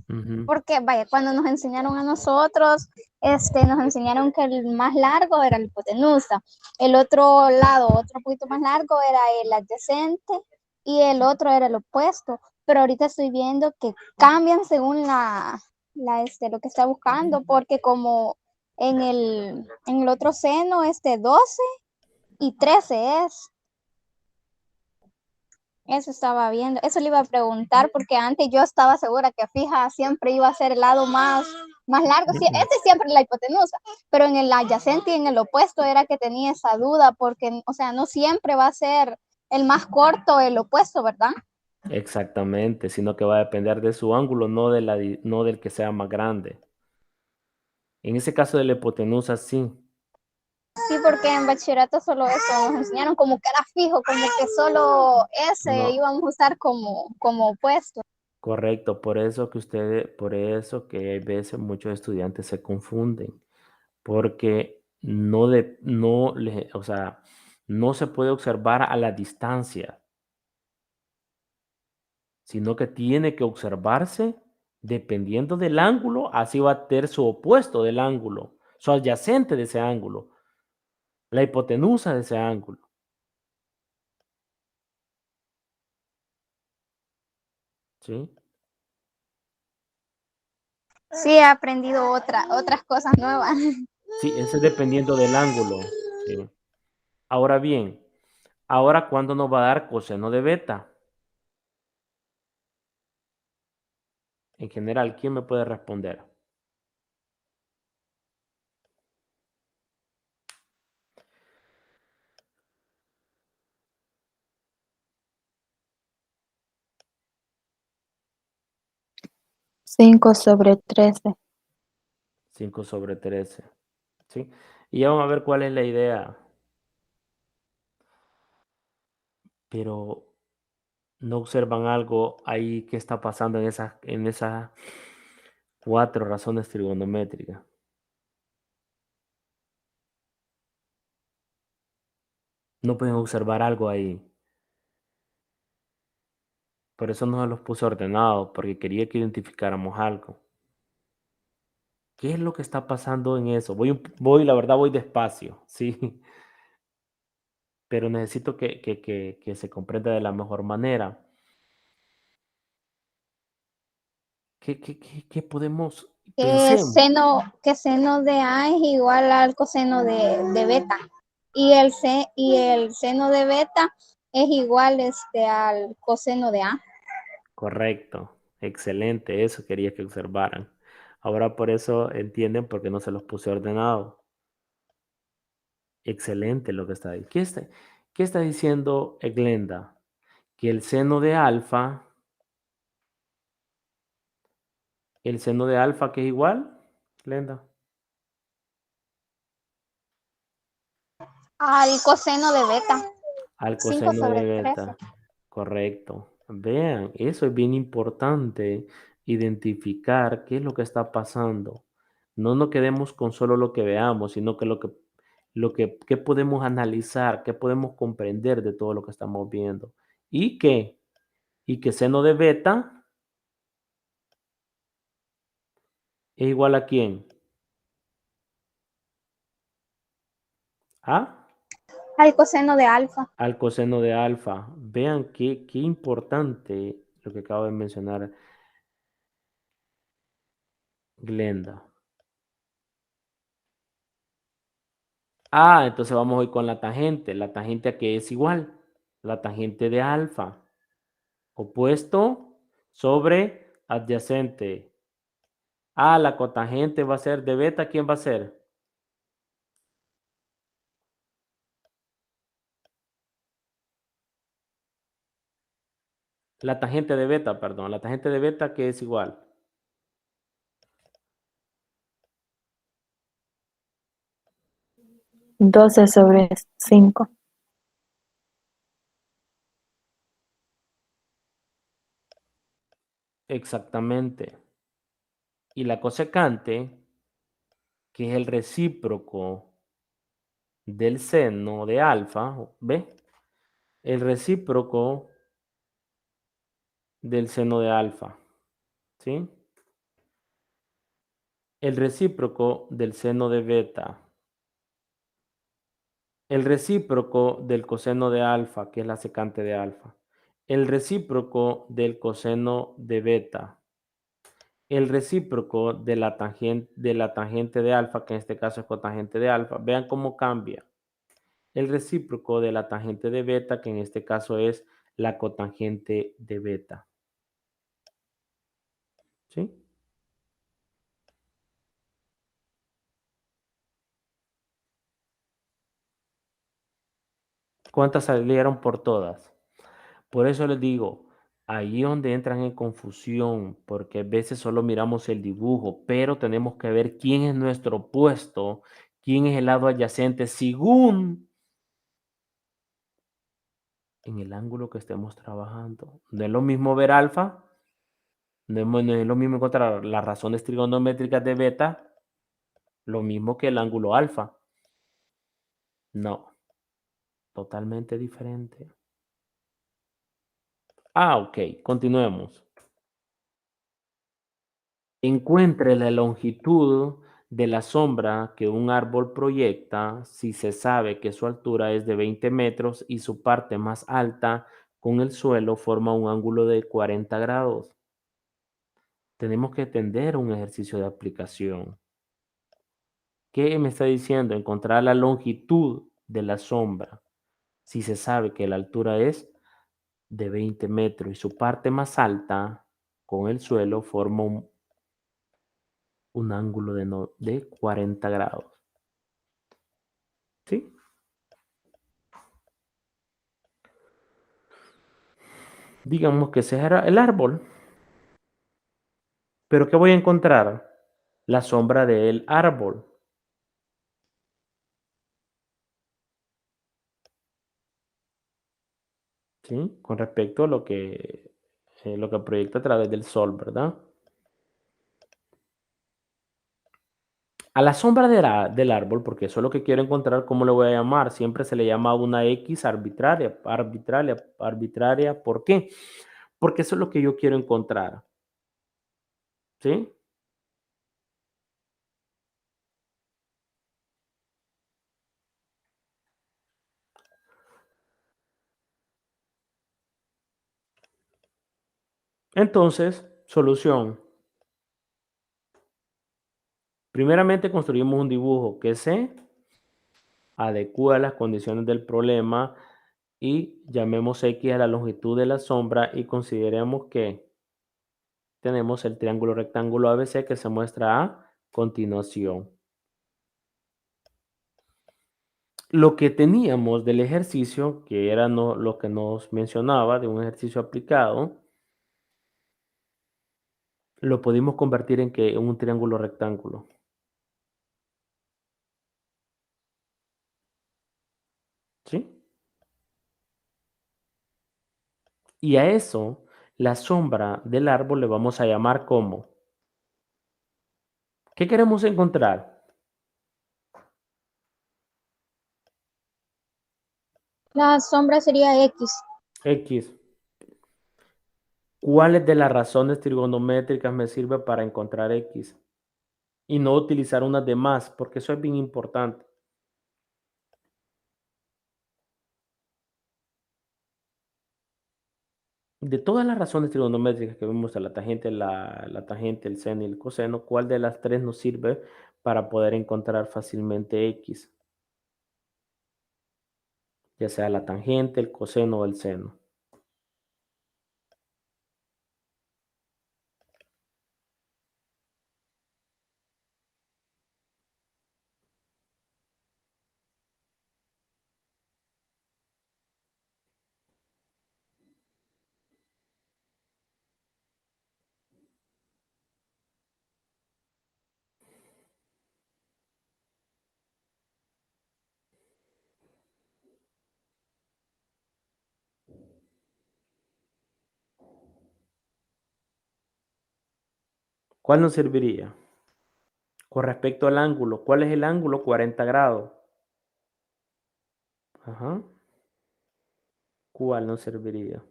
ujú, Porque, vaya, cuando nos enseñaron a nosotros, nos enseñaron que el más largo era la hipotenusa, el otro lado, otro poquito más largo era el adyacente y el otro era el opuesto. Pero ahorita estoy viendo que cambian según lo que está buscando, porque como en el otro seno, 12 y 13 es. Eso estaba viendo, eso le iba a preguntar porque antes yo estaba segura que fija siempre iba a ser el lado más largo, sí, ujú. este siempre la hipotenusa, pero en el adyacente y en el opuesto era que tenía esa duda porque, o sea, no siempre va a ser el más corto el opuesto, ¿verdad? Exactamente, sino que va a depender de su ángulo, no del que sea más grande. En ese caso de la hipotenusa, sí, Sí, porque en bachillerato solo eso nos enseñaron como que era fijo, como que solo ese no, íbamos a usar como opuesto. correcto. Por eso que hay veces muchos estudiantes se confunden, porque o sea, no se puede observar a la distancia, sino que tiene que observarse dependiendo del ángulo, así va a tener su opuesto del ángulo, su adyacente de ese ángulo, la hipotenusa de ese ángulo, ¿sí? Sí, he aprendido otras cosas nuevas. Sí, ese es dependiendo del ángulo, ¿sí? Ahora bien, ahora ¿cuándo nos va a dar coseno de beta? En general, ¿quién me puede responder? 5/13. 5 sobre 13, ¿sí? Y ya vamos a ver cuál es la idea, pero no observan algo ahí que está pasando en esas 4 razones trigonométricas. No pueden observar algo ahí. Por eso no los puse ordenados, porque quería que identificáramos algo. ¿Qué es lo que está pasando en eso? La verdad, voy despacio, sí, pero necesito que se comprenda de la mejor manera. ¿Qué podemos? Pensemos. Que seno de A es igual al coseno de beta. Y el seno de beta es igual al coseno de A. Correcto, excelente, eso quería que observaran. Ahora por eso entienden por qué no se los puse ordenados. Excelente lo que está ahí. ¿Qué está diciendo Glenda? Que el seno de alfa que es igual, Glenda, Al coseno de beta. al 5 coseno de sobre 13. beta. Correcto. Vean, eso es bien importante. identificar qué es lo que está pasando. No nos quedemos con solo lo que veamos, sino que qué podemos analizar, qué podemos comprender de todo lo que estamos viendo. Y que seno de beta es igual a quién. ¿A? Al coseno de alfa. Al coseno de alfa. Vean qué importante lo que acabo de mencionar Glenda. Entonces vamos hoy con la tangente. La tangente a qué es igual. La tangente de alfa. Opuesto sobre adyacente. La cotangente va a ser de beta. ¿Quién va a ser? La tangente de beta, perdón. La tangente de beta que es igual. 12/5. Exactamente. Y la cosecante, que es el recíproco del seno de alfa, ¿ve? El recíproco del seno de alfa, ¿sí? El recíproco del seno de beta. El recíproco del coseno de alfa, que es la secante de alfa. El recíproco del coseno de beta. El recíproco de la tangente de alfa, que en este caso es cotangente de alfa. Vean cómo cambia. El recíproco de la tangente de beta, que en este caso es la cotangente de beta. ¿Sí? ¿Cuántas salieron por todas? Por eso les digo, ahí es donde entran en confusión, porque a veces solo miramos el dibujo, pero tenemos que ver quién es nuestro opuesto, quién es el lado adyacente, según en el ángulo que estemos trabajando. No es lo mismo ver alfa, no es lo mismo encontrar las razones trigonométricas de beta, lo mismo que el ángulo alfa. No, totalmente diferente. Ok, continuemos. Encuentre la longitud de la sombra que un árbol proyecta si se sabe que su altura es de 20 metros y su parte más alta con el suelo forma un ángulo de 40 grados. Tenemos que entender un ejercicio de aplicación. ¿Qué me está diciendo? Encontrar la longitud de la sombra si se sabe que la altura es de 20 metros y su parte más alta con el suelo forma un ángulo de 40 grados. ¿Sí? Digamos que ese era el árbol. ¿Pero qué voy a encontrar? La sombra del árbol. ¿Sí? Con respecto a lo que proyecta a través del sol, ¿verdad? A la sombra del árbol, porque eso es lo que quiero encontrar, ¿cómo le voy a llamar? Siempre se le llama una X arbitraria, arbitraria, arbitraria. ¿Por qué? Porque eso es lo que yo quiero encontrar. ¿Sí? Entonces, solución. Primeramente construimos un dibujo que se adecua a las condiciones del problema y llamemos X a la longitud de la sombra y consideremos que tenemos el triángulo rectángulo ABC que se muestra a continuación. Lo que teníamos del ejercicio, que era lo que nos mencionaba de un ejercicio aplicado, lo pudimos convertir en un triángulo rectángulo. ¿Sí? Y a eso la sombra del árbol le vamos a llamar como. ¿Qué queremos encontrar? La sombra sería X. X. ¿Cuáles de las razones trigonométricas me sirve para encontrar X? Y no utilizar unas demás, porque eso es bien importante. De todas las razones trigonométricas que vemos, la tangente, la tangente, el seno y el coseno, ¿cuál de las tres nos sirve para poder encontrar fácilmente X? Ya sea la tangente, el coseno o el seno. ¿Cuál nos serviría? Con respecto al ángulo, ¿cuál es el ángulo? 40 grados. Ajá. ¿Cuál nos serviría?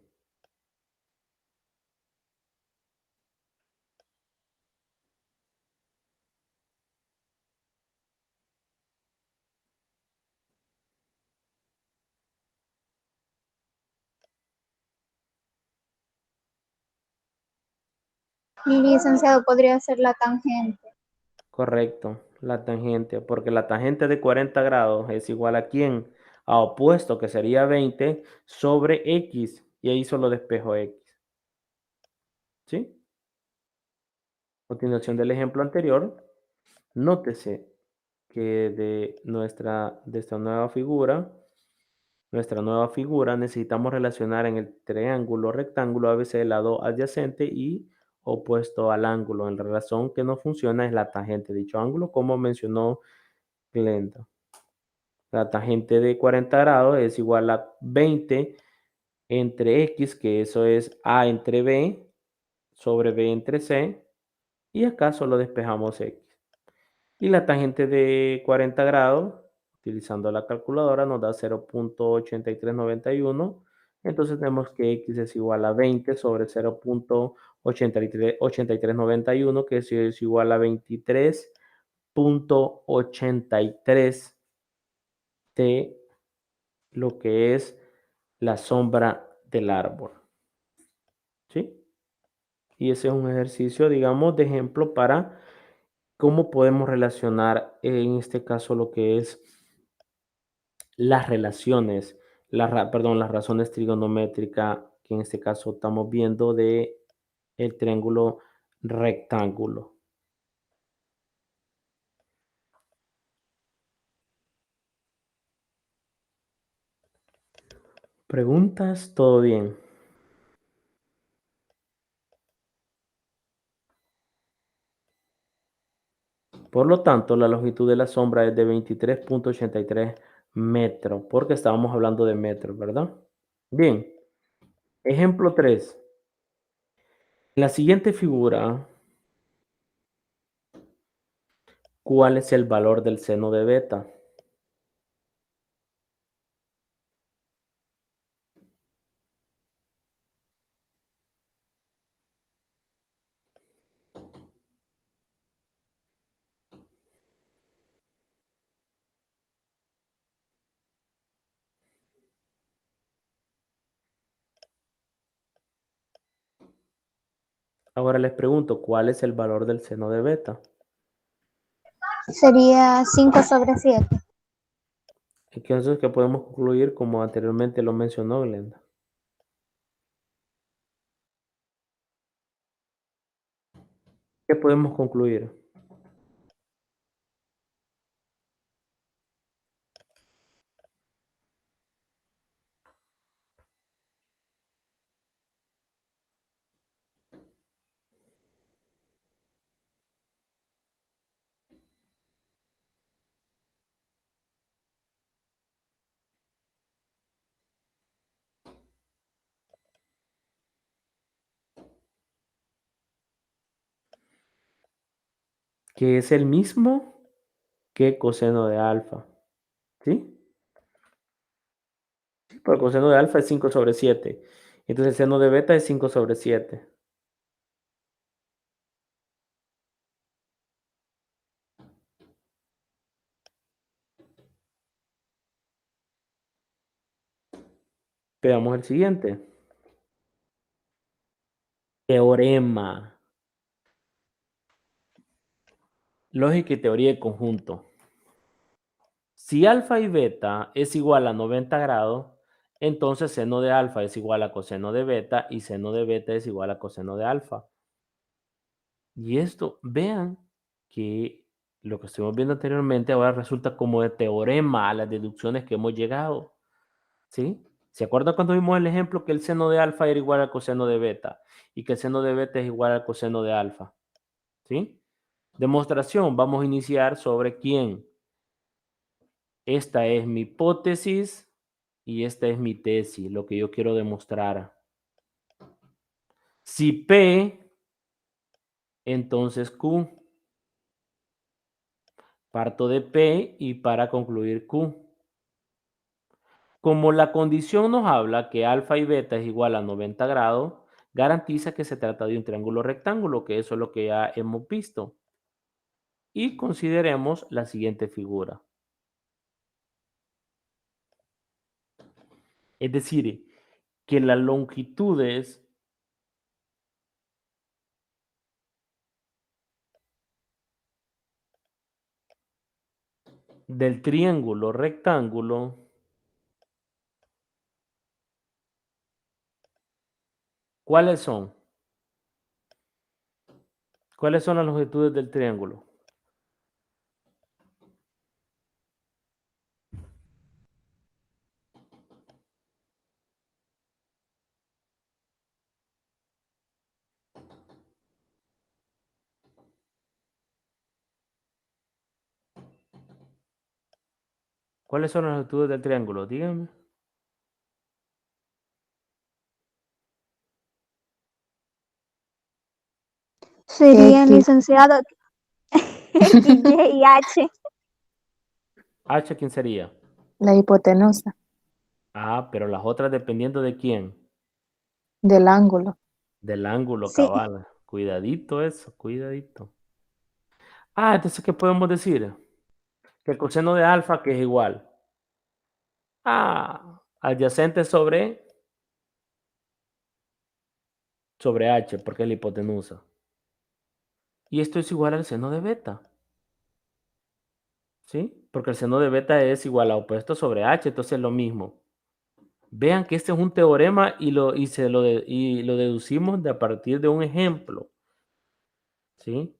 Licenciado, podría ser la tangente. Correcto, la tangente, porque la tangente de 40 grados es igual a quién? A opuesto, que sería 20 sobre X, y ahí solo despejo X. ¿Sí? A continuación del ejemplo anterior, nótese que de esta nuestra nueva figura, necesitamos relacionar en el triángulo rectángulo ABC el lado adyacente y opuesto al ángulo. En la razón que no funciona es la tangente de dicho ángulo, como mencionó Glenda. La tangente de 40 grados es igual a 20 entre X, que eso es A entre B, sobre B entre C, y acá solo despejamos X. Y la tangente de 40 grados, utilizando la calculadora, nos da 0.8391. Entonces tenemos que X es igual a 20 sobre 0.8391, que es igual a 23.83 de lo que es la sombra del árbol. ¿Sí? Y ese es un ejercicio, digamos, de ejemplo para cómo podemos relacionar en este caso lo que es las relaciones, las razones trigonométricas, que en este caso estamos viendo de el triángulo rectángulo. ¿Preguntas? ¿Todo bien? Por lo tanto, la longitud de la sombra es de 23.83 metros, porque estábamos hablando de metros, ¿verdad? Bien, ejemplo 3. En la siguiente figura, ¿cuál es el valor del seno de beta? Ahora les pregunto, ¿cuál es el valor del seno de beta? Sería 5 sobre 7. Entonces, ¿qué podemos concluir como anteriormente lo mencionó Glenda? ¿Qué podemos concluir? que es el mismo que coseno de alfa, ¿sí? Porque el coseno de alfa es 5 sobre 7. Entonces el seno de beta es 5 sobre 7. Veamos el siguiente. Teorema. Lógica y teoría de conjunto. Si alfa y beta es igual a 90 grados, entonces seno de alfa es igual a coseno de beta y seno de beta es igual a coseno de alfa. Y esto, vean que lo que estuvimos viendo anteriormente ahora resulta como de teorema a las deducciones que hemos llegado. ¿Sí? ¿Se acuerdan cuando vimos el ejemplo que el seno de alfa era igual al coseno de beta y que el seno de beta es igual al coseno de alfa? ¿Sí? Demostración, vamos a iniciar sobre quién. Esta es mi hipótesis y esta es mi tesis, lo que yo quiero demostrar. Si P, entonces Q. Parto de P y para concluir Q. Como la condición nos habla que alfa y beta es igual a 90 grados, garantiza que se trata de un triángulo rectángulo, que eso es lo que ya hemos visto. Y consideremos la siguiente figura. Es decir, que las longitudes del triángulo rectángulo ¿cuáles son? ¿Cuáles son las longitudes del triángulo? ¿Cuáles son las longitudes del triángulo? Díganme. Serían, X, licenciado, X, Y y H. H, ¿quién sería? la hipotenusa Ah, pero las otras dependiendo de quién. del ángulo. Del ángulo Sí, cabal. Cuidadito eso, cuidadito. Ah, entonces, ¿qué podemos decir? Que el coseno de alfa, que es igual a adyacente sobre H, porque es la hipotenusa. Y esto es igual al seno de beta. ¿Sí? Porque el seno de beta es igual a opuesto sobre H, entonces es lo mismo. Vean que este es un teorema y lo deducimos de a partir de un ejemplo. ¿Sí?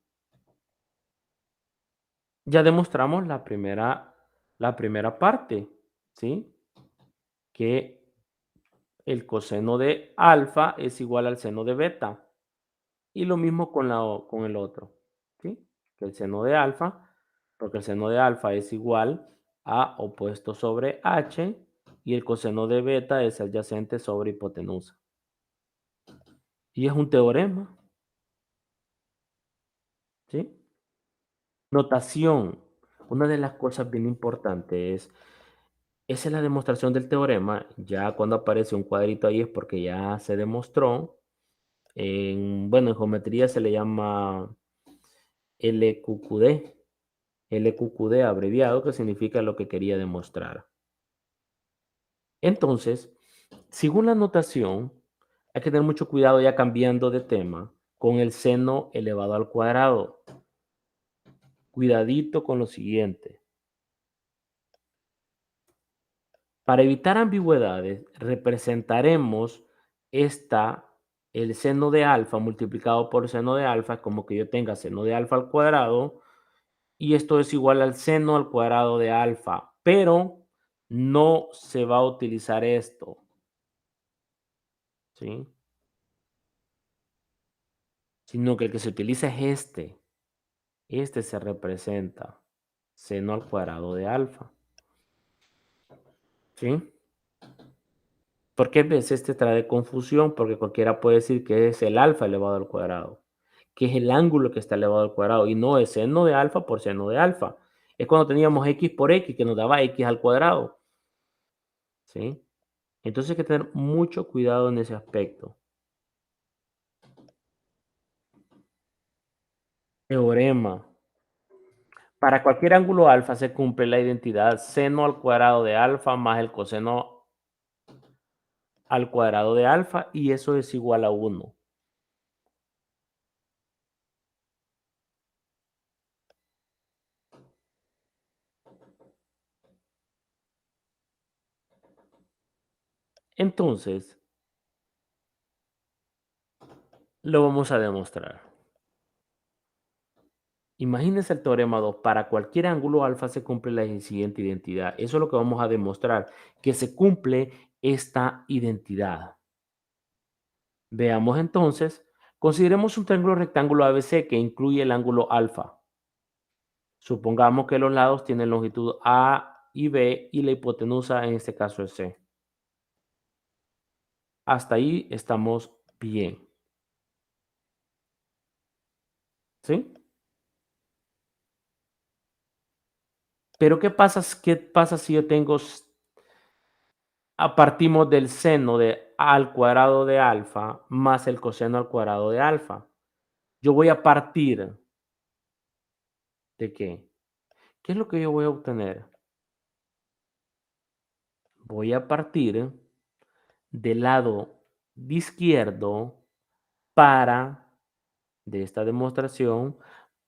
Ya demostramos la primera parte. ¿Sí? Que el coseno de alfa es igual al seno de beta. Y lo mismo con el otro. ¿Sí? Que el seno de alfa, porque el seno de alfa es igual a opuesto sobre H y el coseno de beta es adyacente sobre hipotenusa. Y es un teorema. ¿Sí? Notación. Una de las cosas bien importantes es, esa es la demostración del teorema. Ya cuando aparece un cuadrito ahí es porque ya se demostró. Bueno, en geometría se le llama LQQD. LQQD abreviado, que significa lo que quería demostrar. Entonces, según la notación, hay que tener mucho cuidado ya cambiando de tema con el seno elevado al cuadrado. Cuidadito con lo siguiente. Para evitar ambigüedades, representaremos el seno de alfa multiplicado por seno de alfa, como que yo tenga seno de alfa al cuadrado, y esto es igual al seno al cuadrado de alfa, pero no se va a utilizar esto, ¿sí? Sino que el que se utiliza es este. Este se representa seno al cuadrado de alfa, ¿sí? ¿Por qué a veces este trae confusión? Porque cualquiera puede decir que es el alfa elevado al cuadrado. que es el ángulo que está elevado al cuadrado, y no es seno de alfa por seno de alfa. Es cuando teníamos x por x, que nos daba x al cuadrado, ¿sí? Entonces hay que tener mucho cuidado en ese aspecto. Teorema. Para cualquier ángulo alfa se cumple la identidad seno al cuadrado de alfa más el coseno al cuadrado de alfa, y eso es igual a 1. Entonces, lo vamos a demostrar. Imagínense el teorema 2. Para cualquier ángulo alfa se cumple la siguiente identidad. Eso es lo que vamos a demostrar, que se cumple esta identidad. Veamos entonces, consideremos un triángulo rectángulo ABC que incluye el ángulo alfa. Supongamos que los lados tienen longitud A y B y la hipotenusa en este caso es C. Hasta ahí estamos bien. ¿Sí? Pero qué pasa si yo tengo, partimos del seno de A al cuadrado de alfa más el coseno al cuadrado de alfa? Yo voy a partir ¿de qué? ¿Qué es lo que yo voy a obtener? Voy a partir del lado izquierdo para, de esta demostración,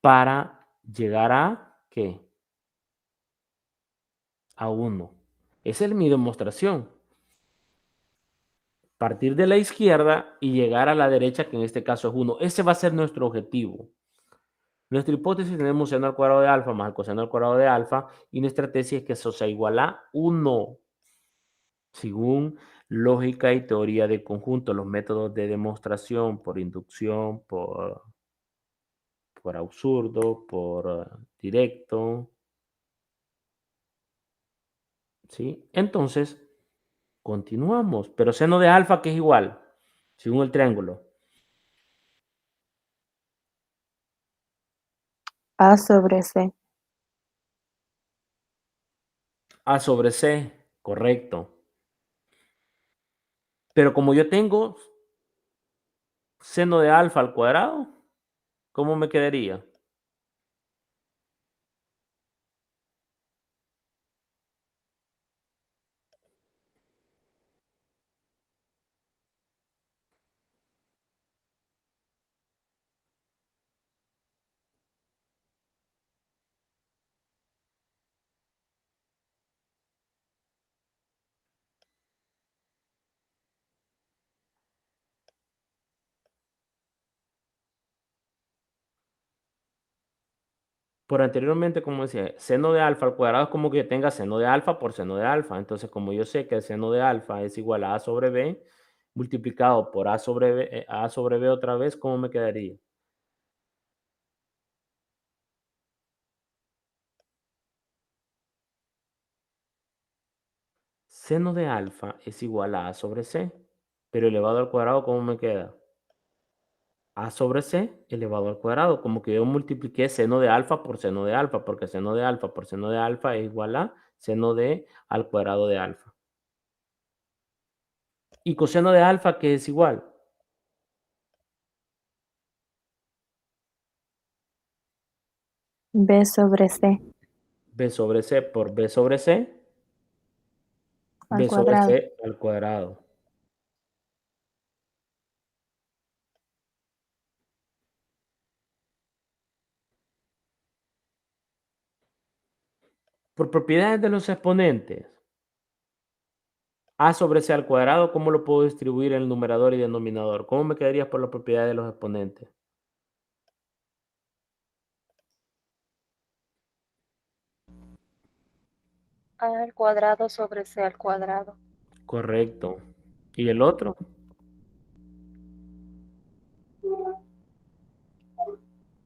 para llegar a, ¿qué? A 1. Esa es mi demostración. Partir de la izquierda y llegar a la derecha, que en este caso es 1. Ese va a ser nuestro objetivo. Nuestra hipótesis tenemos seno al cuadrado de alfa más el coseno al cuadrado de alfa, y nuestra tesis es que eso sea igual a 1. Según lógica y teoría de conjunto, los métodos de demostración por inducción, por absurdo, por directo, ¿sí? Entonces, continuamos. Pero seno de alfa, ¿qué es igual? Según el triángulo. A sobre C. A sobre C, correcto. Pero como yo tengo seno de alfa al cuadrado, ¿cómo me quedaría? Por anteriormente, como decía, seno de alfa al cuadrado es como que tenga seno de alfa por seno de alfa. Entonces, como yo sé que el seno de alfa es igual a sobre b, multiplicado por a sobre b otra vez, ¿cómo me quedaría? Seno de alfa es igual a sobre c, pero elevado al cuadrado, ¿cómo me queda? A sobre c elevado al cuadrado, como que yo multipliqué seno de alfa por seno de alfa, porque seno de alfa por seno de alfa es igual a seno de al cuadrado de alfa. Y coseno de alfa, ¿qué es igual? B sobre C B sobre c por b sobre c, al b sobre cuadrado. c al cuadrado. Por propiedades de los exponentes, a sobre c al cuadrado, ¿cómo lo puedo distribuir en el numerador y denominador? ¿Cómo me quedaría por la propiedad de los exponentes? A al cuadrado sobre C al cuadrado. Correcto. ¿Y el otro?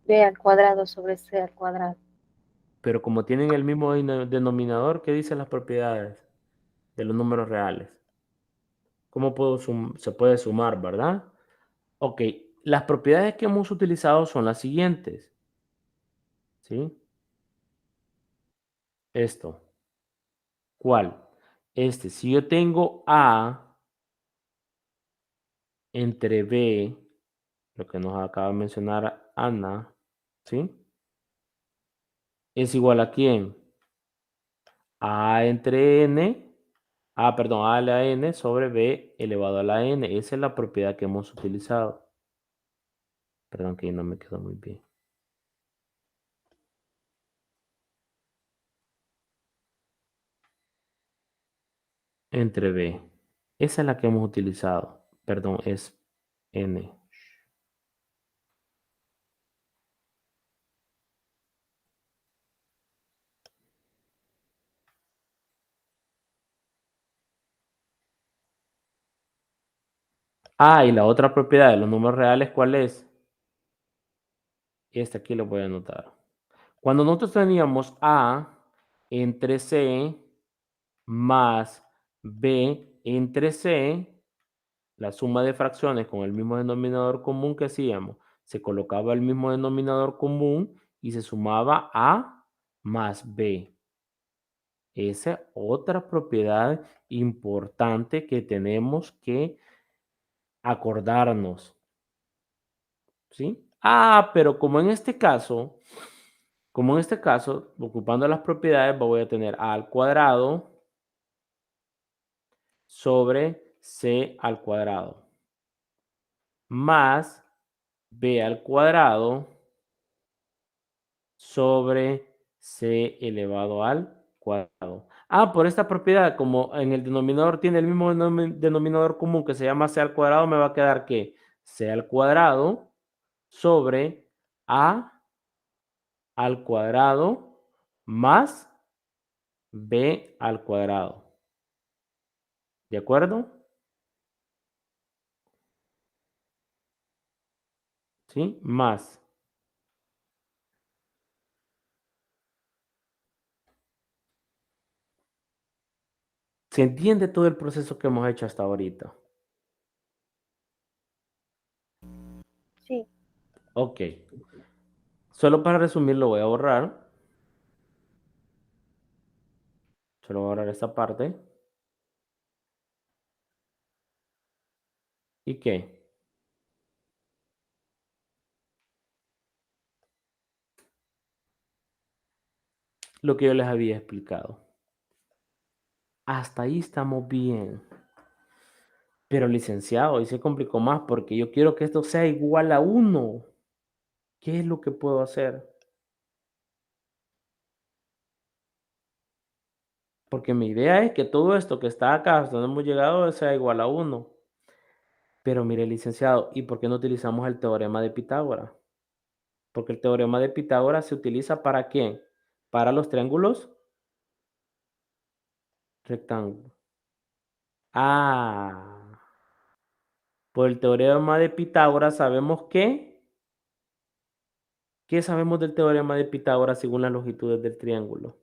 B al cuadrado sobre C al cuadrado. Pero como tienen el mismo denominador, ¿qué dicen las propiedades de los números reales? ¿Cómo puedo se puede sumar, verdad? Ok, Las propiedades que hemos utilizado son las siguientes, ¿sí? Esto. ¿Cuál? Si yo tengo A entre B, lo que nos acaba de mencionar Ana, ¿sí? ¿Es igual a quién? A entre N, perdón, A a la N sobre B elevado a la N. Esa es la propiedad que hemos utilizado. Perdón, que no me quedó muy bien. Entre B. Esa es la que hemos utilizado. Perdón, es N. Y la otra propiedad de los números reales, ¿cuál es? Esta aquí lo voy a anotar. Cuando nosotros teníamos A entre C más B entre C, la suma de fracciones con el mismo denominador común que hacíamos, se colocaba el mismo denominador común y se sumaba A más B. Esa es otra propiedad importante que tenemos que acordarnos, ¿sí? Pero como en este caso, ocupando las propiedades, voy a tener A al cuadrado sobre C al cuadrado más B al cuadrado sobre C elevado al cuadrado. Por esta propiedad, como en el denominador tiene el mismo denominador común que se llama C al cuadrado, me va a quedar que C al cuadrado sobre A al cuadrado más B al cuadrado. ¿De acuerdo? ¿Sí? Más. ¿Se entiende todo el proceso que hemos hecho hasta ahorita? Sí. Ok. Solo para resumir lo voy a borrar. Solo voy a borrar esta parte. ¿Y qué? Lo que yo les había explicado. Hasta ahí estamos bien. Pero licenciado, hoy se complicó más porque yo quiero que esto sea igual a 1. ¿Qué es lo que puedo hacer? Porque mi idea es que todo esto que está acá, hasta donde hemos llegado, sea igual a 1. Pero mire, licenciado, ¿y por qué no utilizamos el teorema de Pitágoras? Porque el teorema de Pitágoras se utiliza ¿para qué? Para los triángulos rectángulos. Por el teorema de Pitágoras sabemos que, ¿qué sabemos del teorema de Pitágoras según las longitudes del triángulo?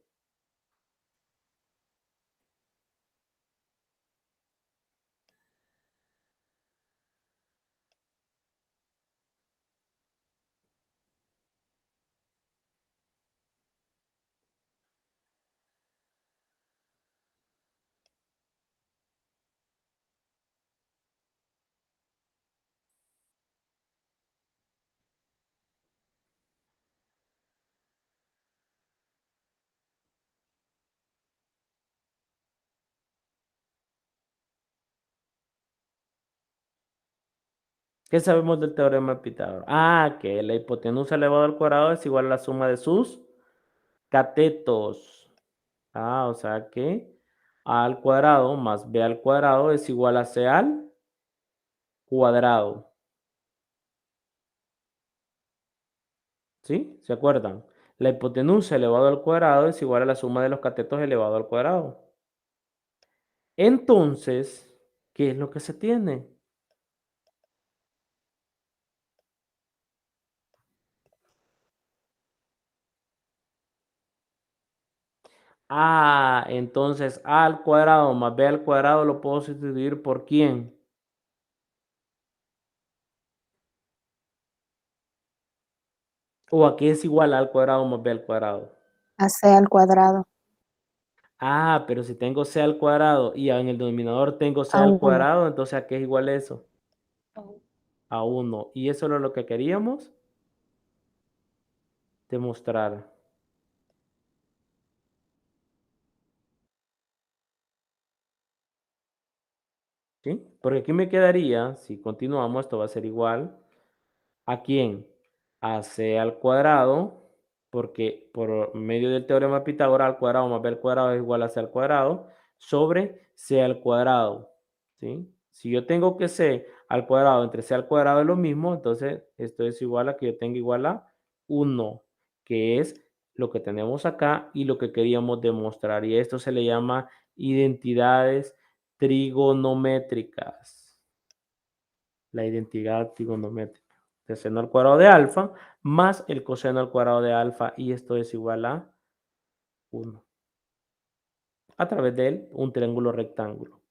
¿Qué sabemos del teorema de Pitágoras? Que la hipotenusa elevado al cuadrado es igual a la suma de sus catetos. O sea que A al cuadrado más B al cuadrado es igual a C al cuadrado. ¿Sí? ¿Se acuerdan? La hipotenusa elevado al cuadrado es igual a la suma de los catetos elevado al cuadrado. Entonces, ¿qué es lo que se tiene? Entonces A al cuadrado más B al cuadrado lo puedo sustituir por ¿quién? ¿O a qué es igual a al cuadrado más b al cuadrado? A c al cuadrado, Ah, pero si tengo c al cuadrado y en el denominador tengo c a al 1. cuadrado, entonces ¿a qué es igual eso? A 1. Y eso era lo que queríamos demostrar. ¿Sí? Porque aquí me quedaría, si continuamos, esto va a ser igual. ¿A quién? A c al cuadrado, porque por medio del teorema de Pitágoras, al cuadrado más b al cuadrado es igual a c al cuadrado, sobre c al cuadrado. ¿Sí? Si yo tengo que c al cuadrado entre c al cuadrado es lo mismo, entonces esto es igual a que yo tenga igual a 1, que es lo que tenemos acá y lo que queríamos demostrar. Y esto se le llama identidades trigonométricas. La identidad trigonométrica de seno al cuadrado de alfa más el coseno al cuadrado de alfa, y esto es igual a 1 a través de un triángulo rectángulo.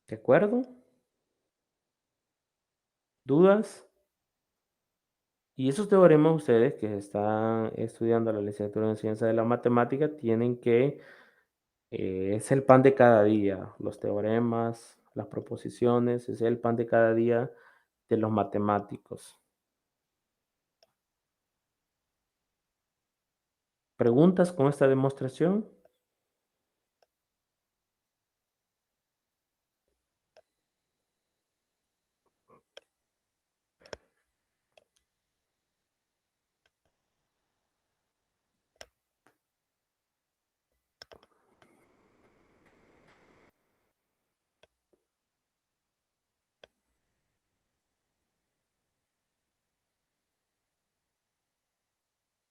¿De acuerdo? ¿Dudas? Y esos teoremas ustedes que están estudiando la licenciatura en Ciencias de la Matemática tienen que, es el pan de cada día, los teoremas, las proposiciones, es el pan de cada día de los matemáticos. ¿Preguntas con esta demostración?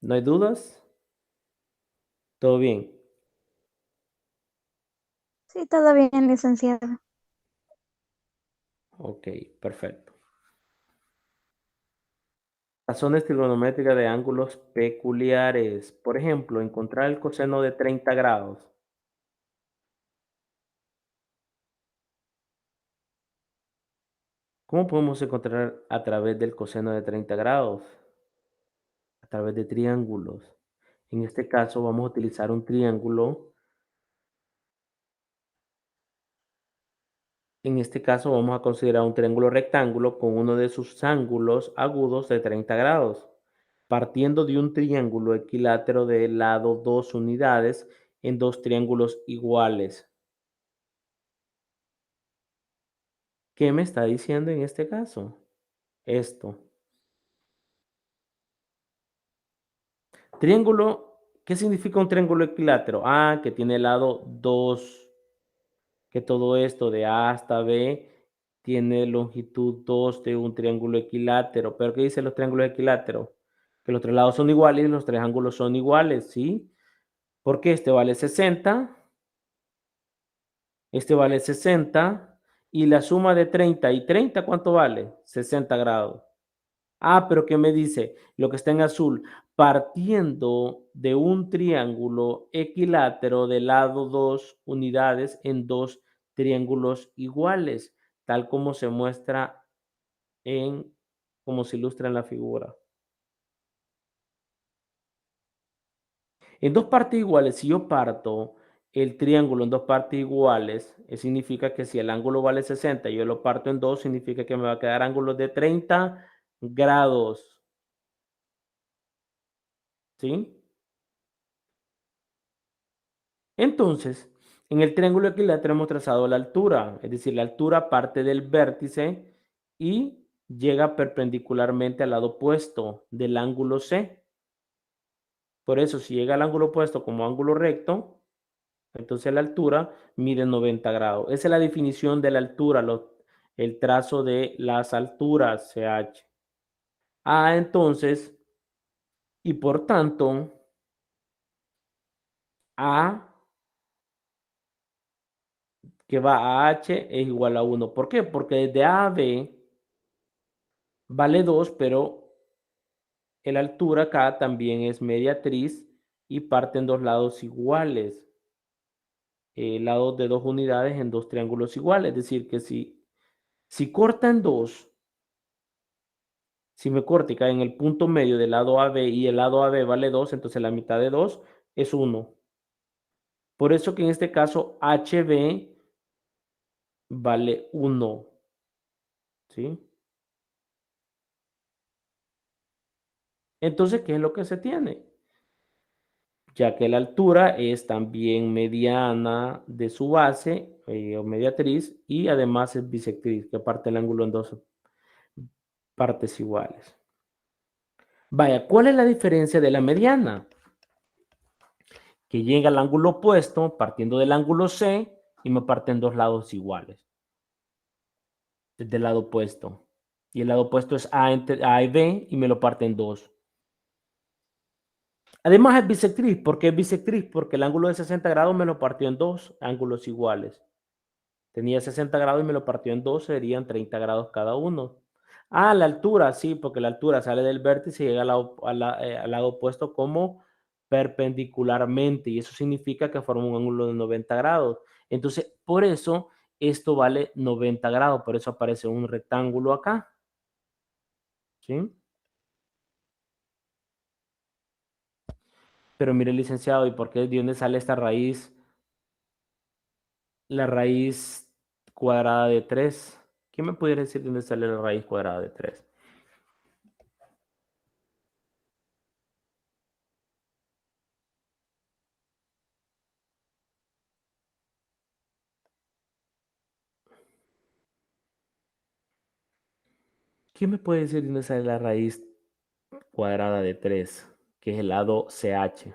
¿No hay dudas? ¿Todo bien? Sí, todo bien, licenciado. Ok, perfecto. Razones trigonométricas de ángulos peculiares. Por ejemplo, encontrar el coseno de 30 grados. ¿Cómo podemos encontrar a través del coseno de 30 grados? A través de triángulos. En este caso vamos a utilizar un triángulo. En este caso vamos a considerar un triángulo rectángulo con uno de sus ángulos agudos de 30 grados, partiendo de un triángulo equilátero de lado 2 unidades en dos triángulos iguales. ¿Qué me está diciendo en este caso? Esto. Triángulo, ¿qué significa un triángulo equilátero? Ah, que tiene lado 2, que todo esto de A hasta B tiene longitud 2 de un triángulo equilátero. ¿Pero qué dicen los triángulos equiláteros? Que los tres lados son iguales y los tres ángulos son iguales, ¿sí? Porque este vale 60, este vale 60, y la suma de 30 y 30, ¿cuánto vale? 60 grados. Ah, pero ¿qué me dice? Lo que está en azul, partiendo de un triángulo equilátero de lado 2 unidades en dos triángulos iguales, tal como se muestra en, como se ilustra en la figura. En dos partes iguales, si yo parto el triángulo en dos partes iguales, significa que si el ángulo vale 60 y yo lo parto en dos, significa que me va a quedar ángulos de 30 grados. ¿Sí? Entonces, en el triángulo equilátero hemos trazado la altura, es decir, la altura parte del vértice y llega perpendicularmente al lado opuesto del ángulo C. Por eso, si llega al ángulo opuesto como ángulo recto, entonces la altura mide 90 grados. Esa es la definición de la altura, el trazo de las alturas, CH. Ah, entonces, y por tanto, A que va a H es igual a 1. ¿Por qué? Porque desde A a B vale 2, pero la altura acá también es mediatriz y parte en dos lados iguales. Lados de 2 unidades en 2 triángulos iguales. Es decir, que si corta en 2, si me corta y cae en el punto medio del lado AB y el lado AB vale 2, entonces la mitad de 2 es 1. Por eso que en este caso HB vale 1, ¿sí? Entonces, ¿qué es lo que se tiene? Ya que la altura es también mediana de su base o mediatriz y además es bisectriz, que parte el ángulo en dos partes iguales. Vaya, ¿cuál es la diferencia de la mediana? Que llega al ángulo opuesto partiendo del ángulo C y me parte en dos lados iguales. Desde el lado opuesto. Y el lado opuesto es A, entre A y B y me lo parte en dos. Además es bisectriz. ¿Por qué es bisectriz? Porque el ángulo de 60 grados me lo partió en dos ángulos iguales. Tenía 60 grados y me lo partió en dos, serían 30 grados cada uno. Ah, la altura, sí, porque la altura sale del vértice y llega al lado opuesto como perpendicularmente, y eso significa que forma un ángulo de 90 grados. Entonces, por eso esto vale 90 grados, por eso aparece un rectángulo acá. ¿Sí? Pero mire, licenciado, ¿y por qué de dónde sale esta raíz? La raíz cuadrada de 3. ¿Quién me pudiera decir de dónde sale la raíz cuadrada de 3? ¿Quién me puede decir de dónde sale la raíz cuadrada de 3, que es el lado CH?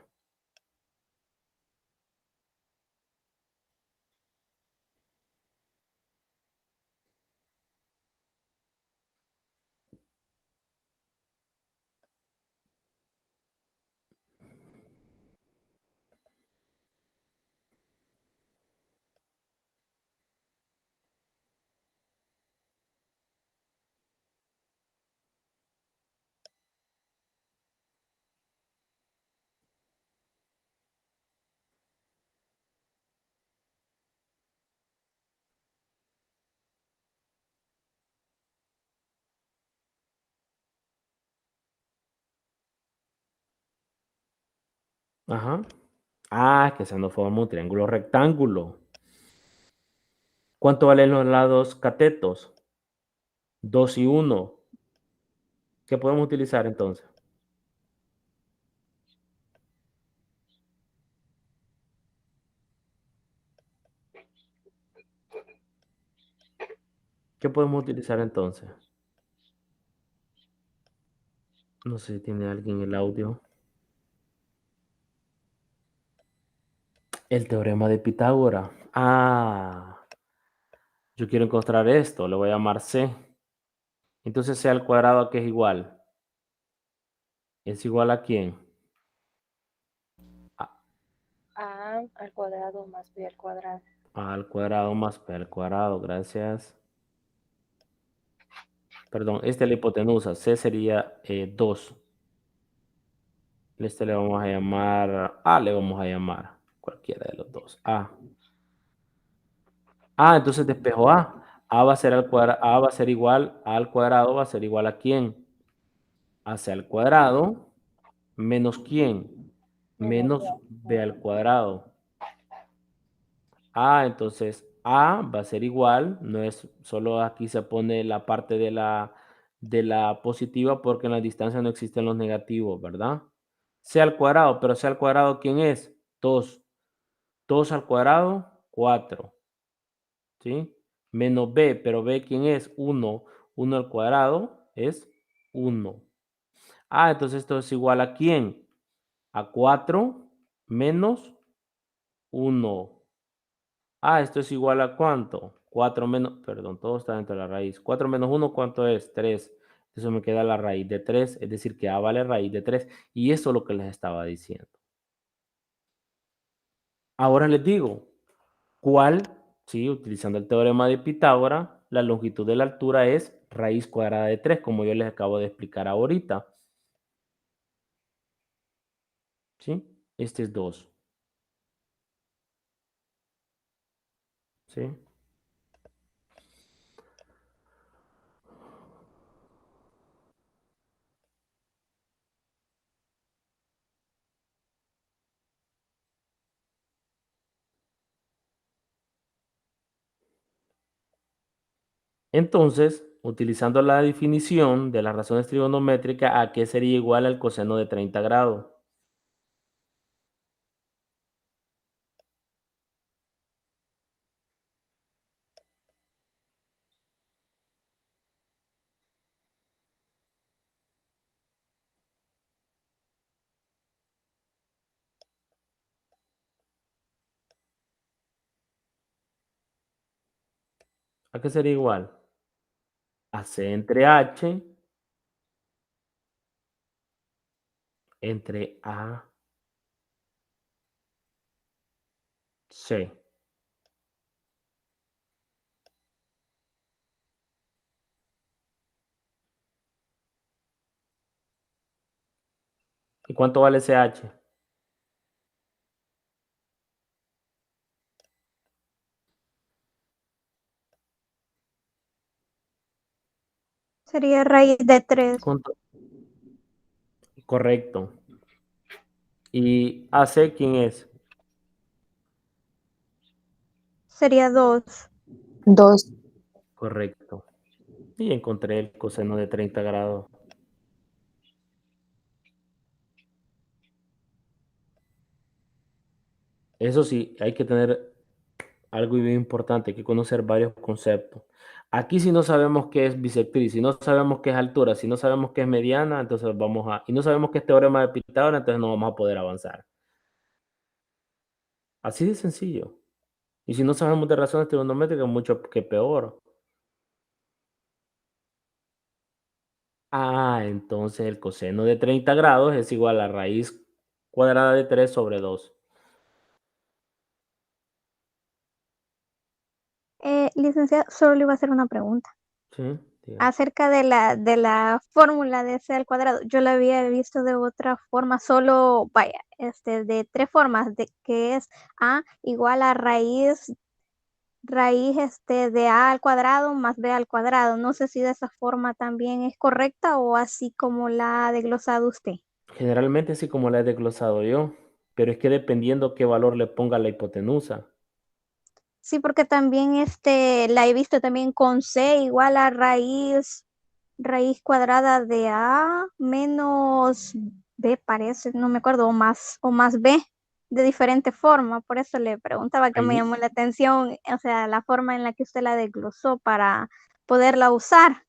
Ajá. Ah, que se nos forma un triángulo rectángulo. ¿Cuánto valen los lados catetos? 2 y 1. ¿Qué podemos utilizar entonces? ¿Qué podemos utilizar entonces? No sé si tiene alguien el audio. El teorema de Pitágoras. Ah, yo quiero encontrar esto, le voy a llamar C. Entonces C al cuadrado, ¿a qué es igual? ¿Es igual a quién? A, A al cuadrado más B al cuadrado. A al cuadrado más B al cuadrado, gracias. Perdón, esta es la hipotenusa. C sería 2. Este le vamos a llamar A, le vamos a llamar cualquiera de los dos. A. Ah, entonces despejo A. A va a ser al cuadrado, A va a ser igual, A al cuadrado va a ser igual a quién? A C al cuadrado menos quién? Menos B al cuadrado. Entonces A va a ser igual, no es solo aquí se pone la parte de la positiva porque en la distancia no existen los negativos, ¿verdad? C al cuadrado, pero C al cuadrado, ¿quién es? 2. 2 al cuadrado, 4. ¿Sí? Menos B, pero B, ¿quién es? 1. 1 al cuadrado es 1. Entonces esto es igual a ¿quién? A 4 menos 1. Esto es igual a ¿cuánto? 4 menos, perdón, todo está dentro de la raíz. 4 menos 1, ¿cuánto es? 3. Eso me queda la raíz de 3, es decir, que A vale raíz de 3. Y eso es lo que les estaba diciendo. Ahora les digo, ¿cuál? Sí, utilizando el teorema de Pitágoras, la longitud de la altura es raíz cuadrada de 3, como yo les acabo de explicar ahorita. ¿sí? Este es 2, ¿sí? Entonces, utilizando la definición de las razones trigonométricas, ¿a qué sería igual al coseno de 30 grados? ¿A qué sería igual? A C entre H entre A, C. ¿Y cuánto vale ese H? Sería raíz de 3. ¿Cuánto? Correcto. ¿Y AC quién es? Sería 2. 2. Correcto. Y encontré el coseno de 30 grados. Eso sí, hay que tener algo bien importante, hay que conocer varios conceptos. Aquí si no sabemos qué es bisectriz, si no sabemos qué es altura, si no sabemos qué es mediana, entonces y no sabemos qué es teorema de Pitágoras, entonces no vamos a poder avanzar. Así de sencillo. Y si no sabemos de razones trigonométricas, mucho que peor. Entonces el coseno de 30 grados es igual a raíz cuadrada de 3 sobre 2. Licenciado, solo le iba a hacer una pregunta. Sí, dígame. Acerca de la fórmula de C al cuadrado. Yo la había visto de otra forma, solo, vaya, de 3 formas, de que es A igual a raíz de A al cuadrado más B al cuadrado. No sé si de esa forma también es correcta o así como la ha desglosado usted. Generalmente así como la he desglosado yo, pero es que dependiendo qué valor le ponga la hipotenusa. Sí, porque también la he visto también con C igual a raíz cuadrada de A menos B, parece, no me acuerdo, o más B, de diferente forma. Por eso le preguntaba, que me Ahí llamó la atención, o sea, la forma en la que usted la desglosó para poderla usar.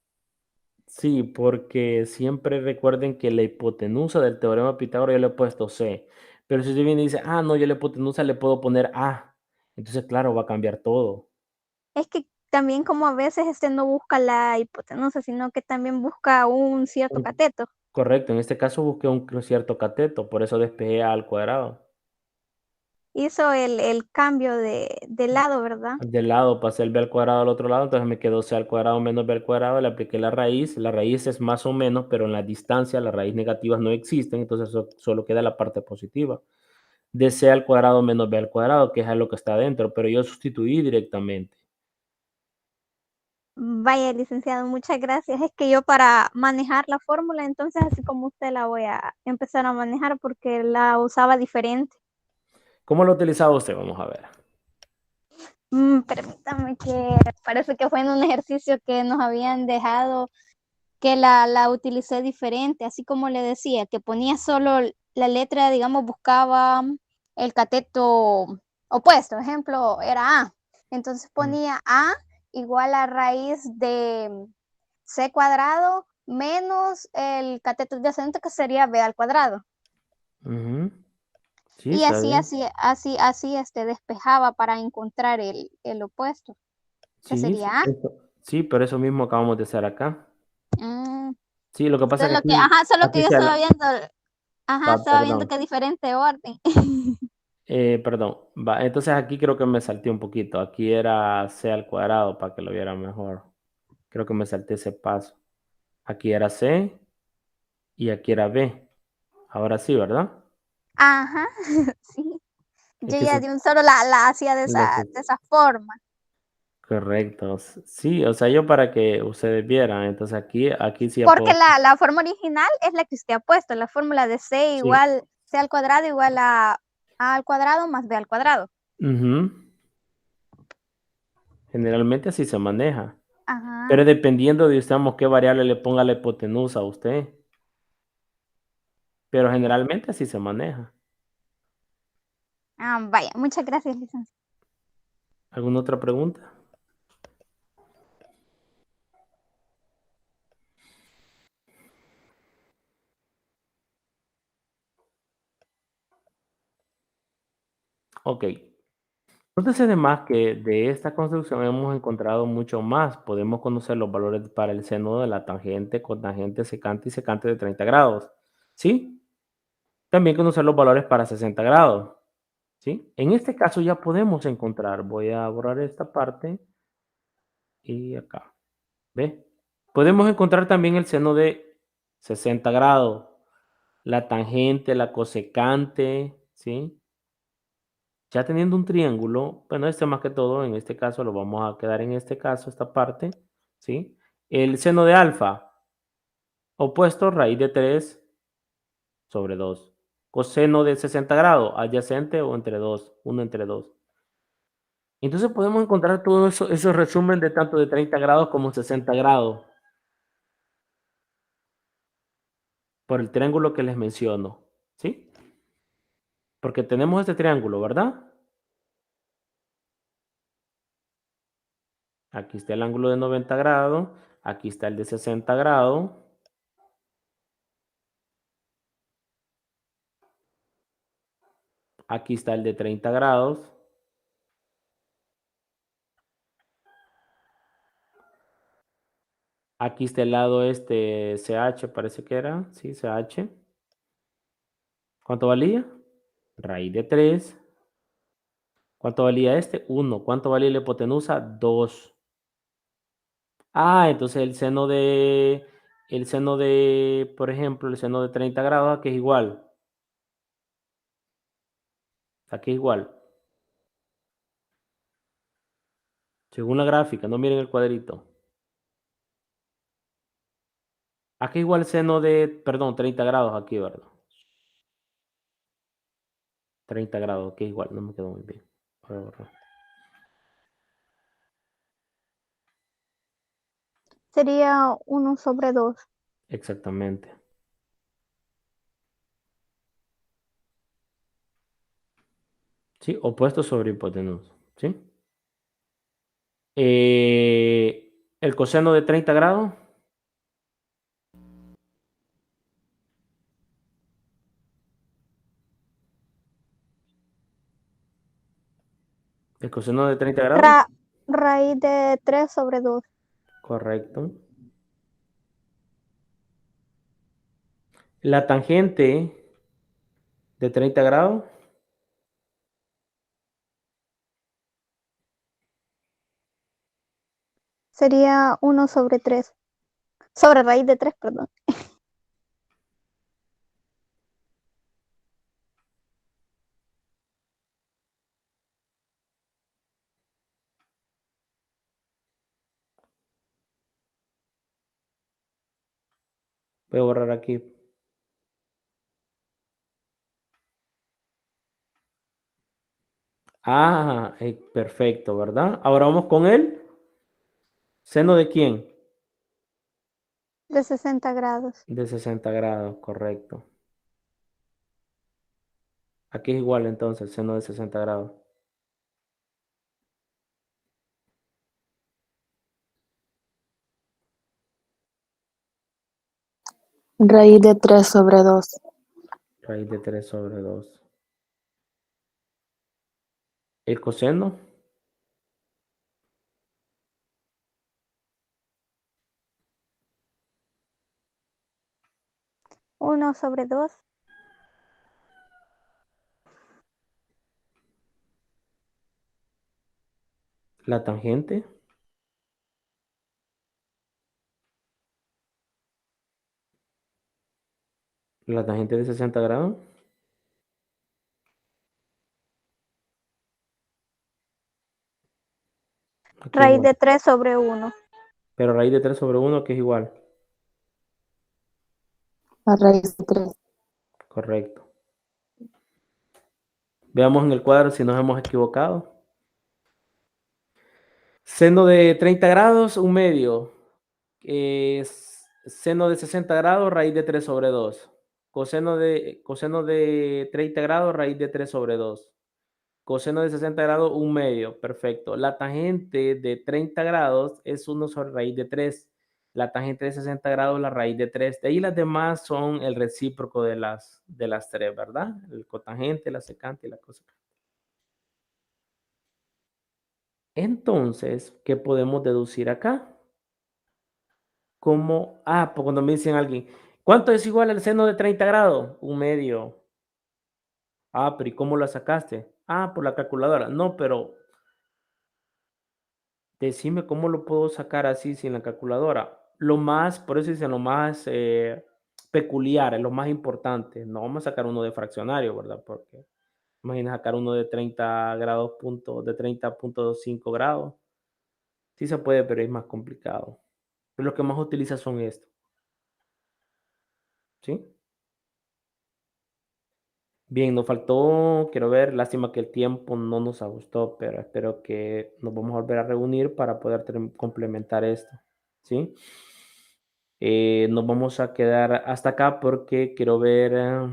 sí, porque siempre recuerden que la hipotenusa del teorema de Pitágoras yo le he puesto C, pero si usted viene y dice, no, yo la hipotenusa le puedo poner A, entonces claro, va a cambiar todo. Es que también como a veces no busca la hipotenusa, sino que también busca un cierto Un- cateto. Correcto, en este caso busqué un cierto cateto, por eso despejé A al cuadrado. Hizo el cambio de lado, ¿verdad? Del lado pasé el b al cuadrado al otro lado, entonces me quedó c al cuadrado menos b al cuadrado, le apliqué la raíz es más o menos, pero en la distancia las raíces negativas no existen, entonces solo queda la parte positiva. De c al cuadrado menos b al cuadrado, que es lo que está adentro, pero yo sustituí directamente. Vaya, licenciado, muchas gracias. Es que yo para manejar la fórmula, entonces así como usted la voy a empezar a manejar porque la usaba diferente. ¿Cómo lo utilizaba usted? Vamos a ver. Permítame, que parece que fue en un ejercicio que nos habían dejado, que la utilicé diferente, así como le decía, que ponía solo la letra, digamos, buscaba el cateto opuesto, ejemplo, era A. Entonces Mm, ponía A igual a raíz de C cuadrado menos el cateto adyacente, que sería B al cuadrado. ujú. Sí, Y está bien. así despejaba para encontrar el opuesto, que Sí, sí, sería A. sí, pero eso mismo acabamos de hacer acá. Mm, Sí, lo que pasa es que solo que aquí yo se estaba ala- viendo, estaba viendo perdón. que diferente orden. Perdón, entonces aquí creo que me salté un poquito. Aquí era c al cuadrado para que lo viera mejor. Creo que me salté ese paso. Aquí era c y aquí era b. Ahora sí, ¿verdad? Ajá, sí. Es Yo que ya de un solo la hacía de la esa forma. correcto. Sí, o sea, yo para que ustedes vieran, entonces aquí sí ya Porque puedo. la forma original es la que usted ha puesto, la fórmula de C Sí. igual, C al cuadrado igual a al cuadrado más B al cuadrado. Ujú. Generalmente así se maneja. Pero Ajá. dependiendo de usted, vamos, qué variable le ponga la hipotenusa a usted. Pero generalmente así se maneja. Vaya, muchas gracias, licenciado. ¿Alguna otra pregunta? Ok. Entonces, además que de esta construcción hemos encontrado mucho más. Podemos conocer los valores para el seno de la tangente, cotangente, secante y secante de 30 grados. ¿Sí? También conocer los valores para 60 grados. ¿Sí? En este caso ya podemos encontrar, voy a borrar esta parte y acá. ¿Ve? Podemos encontrar también el seno de 60 grados, la tangente, la cosecante, ¿sí? Ya teniendo un triángulo, bueno, este más que todo, en este caso lo vamos a quedar en este caso, esta parte, ¿sí? El seno de alfa, opuesto, raíz de 3 sobre 2. Coseno de 60 grados, adyacente o entre 2, 1 entre 2. Entonces podemos encontrar todo eso, esos resumen de tanto de 30 grados como 60 grados por el triángulo que les menciono, ¿sí? Porque tenemos este triángulo, ¿verdad? Aquí está el ángulo de 90 grados, aquí está el de 60 grados. Aquí está el de 30 grados. Aquí está el lado este CH, parece que era. Sí, CH. ¿Cuánto valía? Raíz de 3. ¿Cuánto valía este? 1. ¿Cuánto valía la hipotenusa? 2. Entonces por ejemplo, el seno de 30 grados, aquí es igual. Aquí es igual. Según la gráfica, no miren el cuadrito. Aquí igual el seno de, perdón, 30 grados aquí, ¿verdad? 30 grados, aquí igual, no me quedó muy bien. Voy a borrar. Sería 1/2. Exactamente. ¿Sí? Opuesto sobre hipotenusa. ¿Sí? El coseno de 30 grados. El coseno de 30 grados. Raíz de 3/2. Correcto. La tangente de 30 grados. Sería 1/3. Sobre raíz de 3, perdón. Voy a borrar aquí. Perfecto, ¿verdad? Ahora vamos con el seno de quién? De 60 grados. De 60 grados, correcto. Aquí es igual entonces, el seno de 60 grados. Raíz de 3 sobre 2. Raíz de 3 sobre 2. El coseno. 1/2. La tangente. La tangente de 60 grados. ¿Qué Raíz igual? de 3 sobre 1. Pero raíz de 3 sobre 1, que es igual. A raíz de 3. Correcto. Veamos en el cuadro si nos hemos equivocado. Seno de 30 grados, un medio. Seno de 60 grados, raíz de 3 sobre 2. Coseno de 30 grados, raíz de 3 sobre 2. Coseno de 60 grados, un medio. Perfecto. La tangente de 30 grados es 1 sobre raíz de 3. La tangente de 60 grados, la raíz de 3. De ahí las demás son el recíproco de las 3, ¿verdad? El cotangente, la secante y la cosecante. Entonces, ¿qué podemos deducir acá? Como, pues cuando me dicen alguien, ¿cuánto es igual al seno de 30 grados? Un medio. Pero ¿y cómo la sacaste? Por la calculadora. No, pero decime cómo lo puedo sacar así sin la calculadora. Por eso dicen lo más peculiar, es lo más importante. No vamos a sacar uno de fraccionario, ¿verdad? Porque imagina sacar uno de 30 grados, de 30.5 grados. Sí se puede, pero es más complicado. Pero lo que más utiliza son estos. ¿Sí? Bien, nos faltó, quiero ver, lástima que el tiempo no nos ajustó, pero espero que nos vamos a volver a reunir para poder complementar esto, ¿sí? Nos vamos a quedar hasta acá porque quiero ver,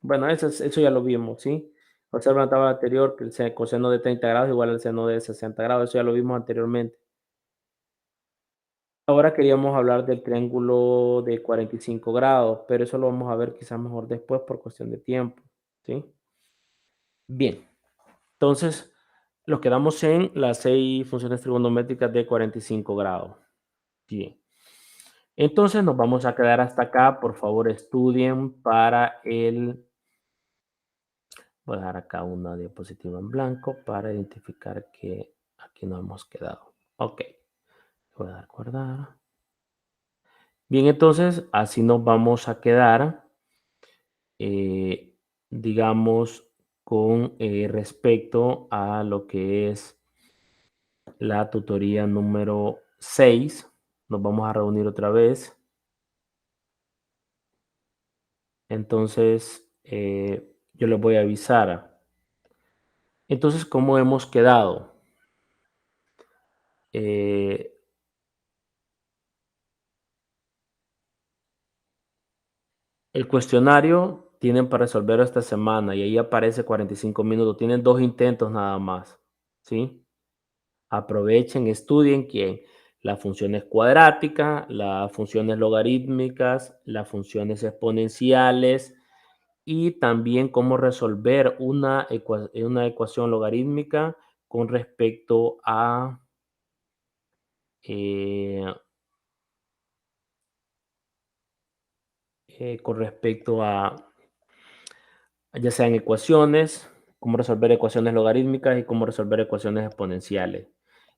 bueno, eso ya lo vimos, ¿sí? Observa la tabla anterior que el coseno de 30 grados igual al seno de 60 grados, eso ya lo vimos anteriormente. Ahora queríamos hablar del triángulo de 45 grados, pero eso lo vamos a ver quizás mejor después por cuestión de tiempo, ¿sí? Bien, entonces nos quedamos en las 6 funciones trigonométricas de 45 grados. Bien, entonces nos vamos a quedar hasta acá. Por favor, estudien para voy a dejar acá una diapositiva en blanco para identificar que aquí nos hemos quedado. Ok, voy a dar guardar. Bien, entonces así nos vamos a quedar, digamos, con respecto a lo que es la tutoría número 6. Nos vamos a reunir otra vez. Entonces, yo les voy a avisar. Entonces, ¿cómo hemos quedado? El cuestionario tienen para resolverlo esta semana y ahí aparece 45 minutos. Tienen 2 intentos nada más, ¿sí? Aprovechen, estudien que las funciones cuadráticas, las funciones logarítmicas, las funciones exponenciales y también cómo resolver una ecuación logarítmica con respecto a ya sean ecuaciones, cómo resolver ecuaciones logarítmicas y cómo resolver ecuaciones exponenciales.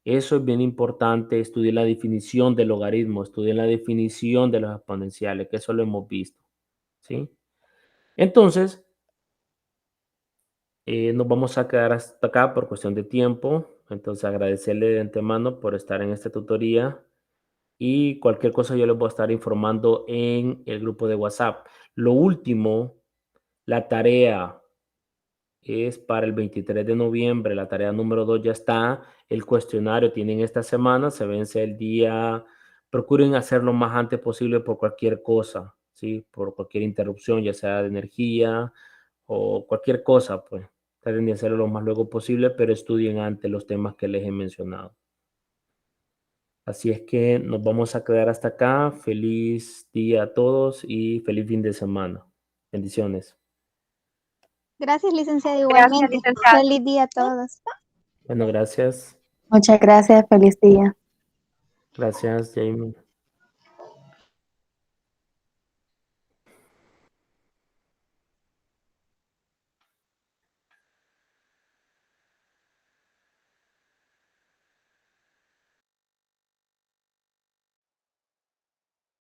Eso es bien importante, estudien la definición del logaritmo, estudien la definición de los exponenciales, que eso lo hemos visto, ¿sí? Entonces, nos vamos a quedar hasta acá por cuestión de tiempo. Entonces, agradecerle de antemano por estar en esta tutoría y cualquier cosa yo les voy a estar informando en el grupo de WhatsApp. Lo último, la tarea es para el 23 de noviembre. La tarea número 2 ya está. El cuestionario tienen esta semana, se vence el día. Procuren hacerlo lo más antes posible por cualquier cosa, ¿sí? Por cualquier interrupción, ya sea de energía o cualquier cosa, pues. Traten de hacerlo lo más luego posible, pero estudien antes los temas que les he mencionado. Así es que nos vamos a quedar hasta acá. Feliz día a todos y feliz fin de semana. Bendiciones. Gracias, licenciada, Gracias, igualmente. licenciada. Feliz día a todos. Bueno, gracias. Muchas gracias, feliz día. Gracias, Jamie.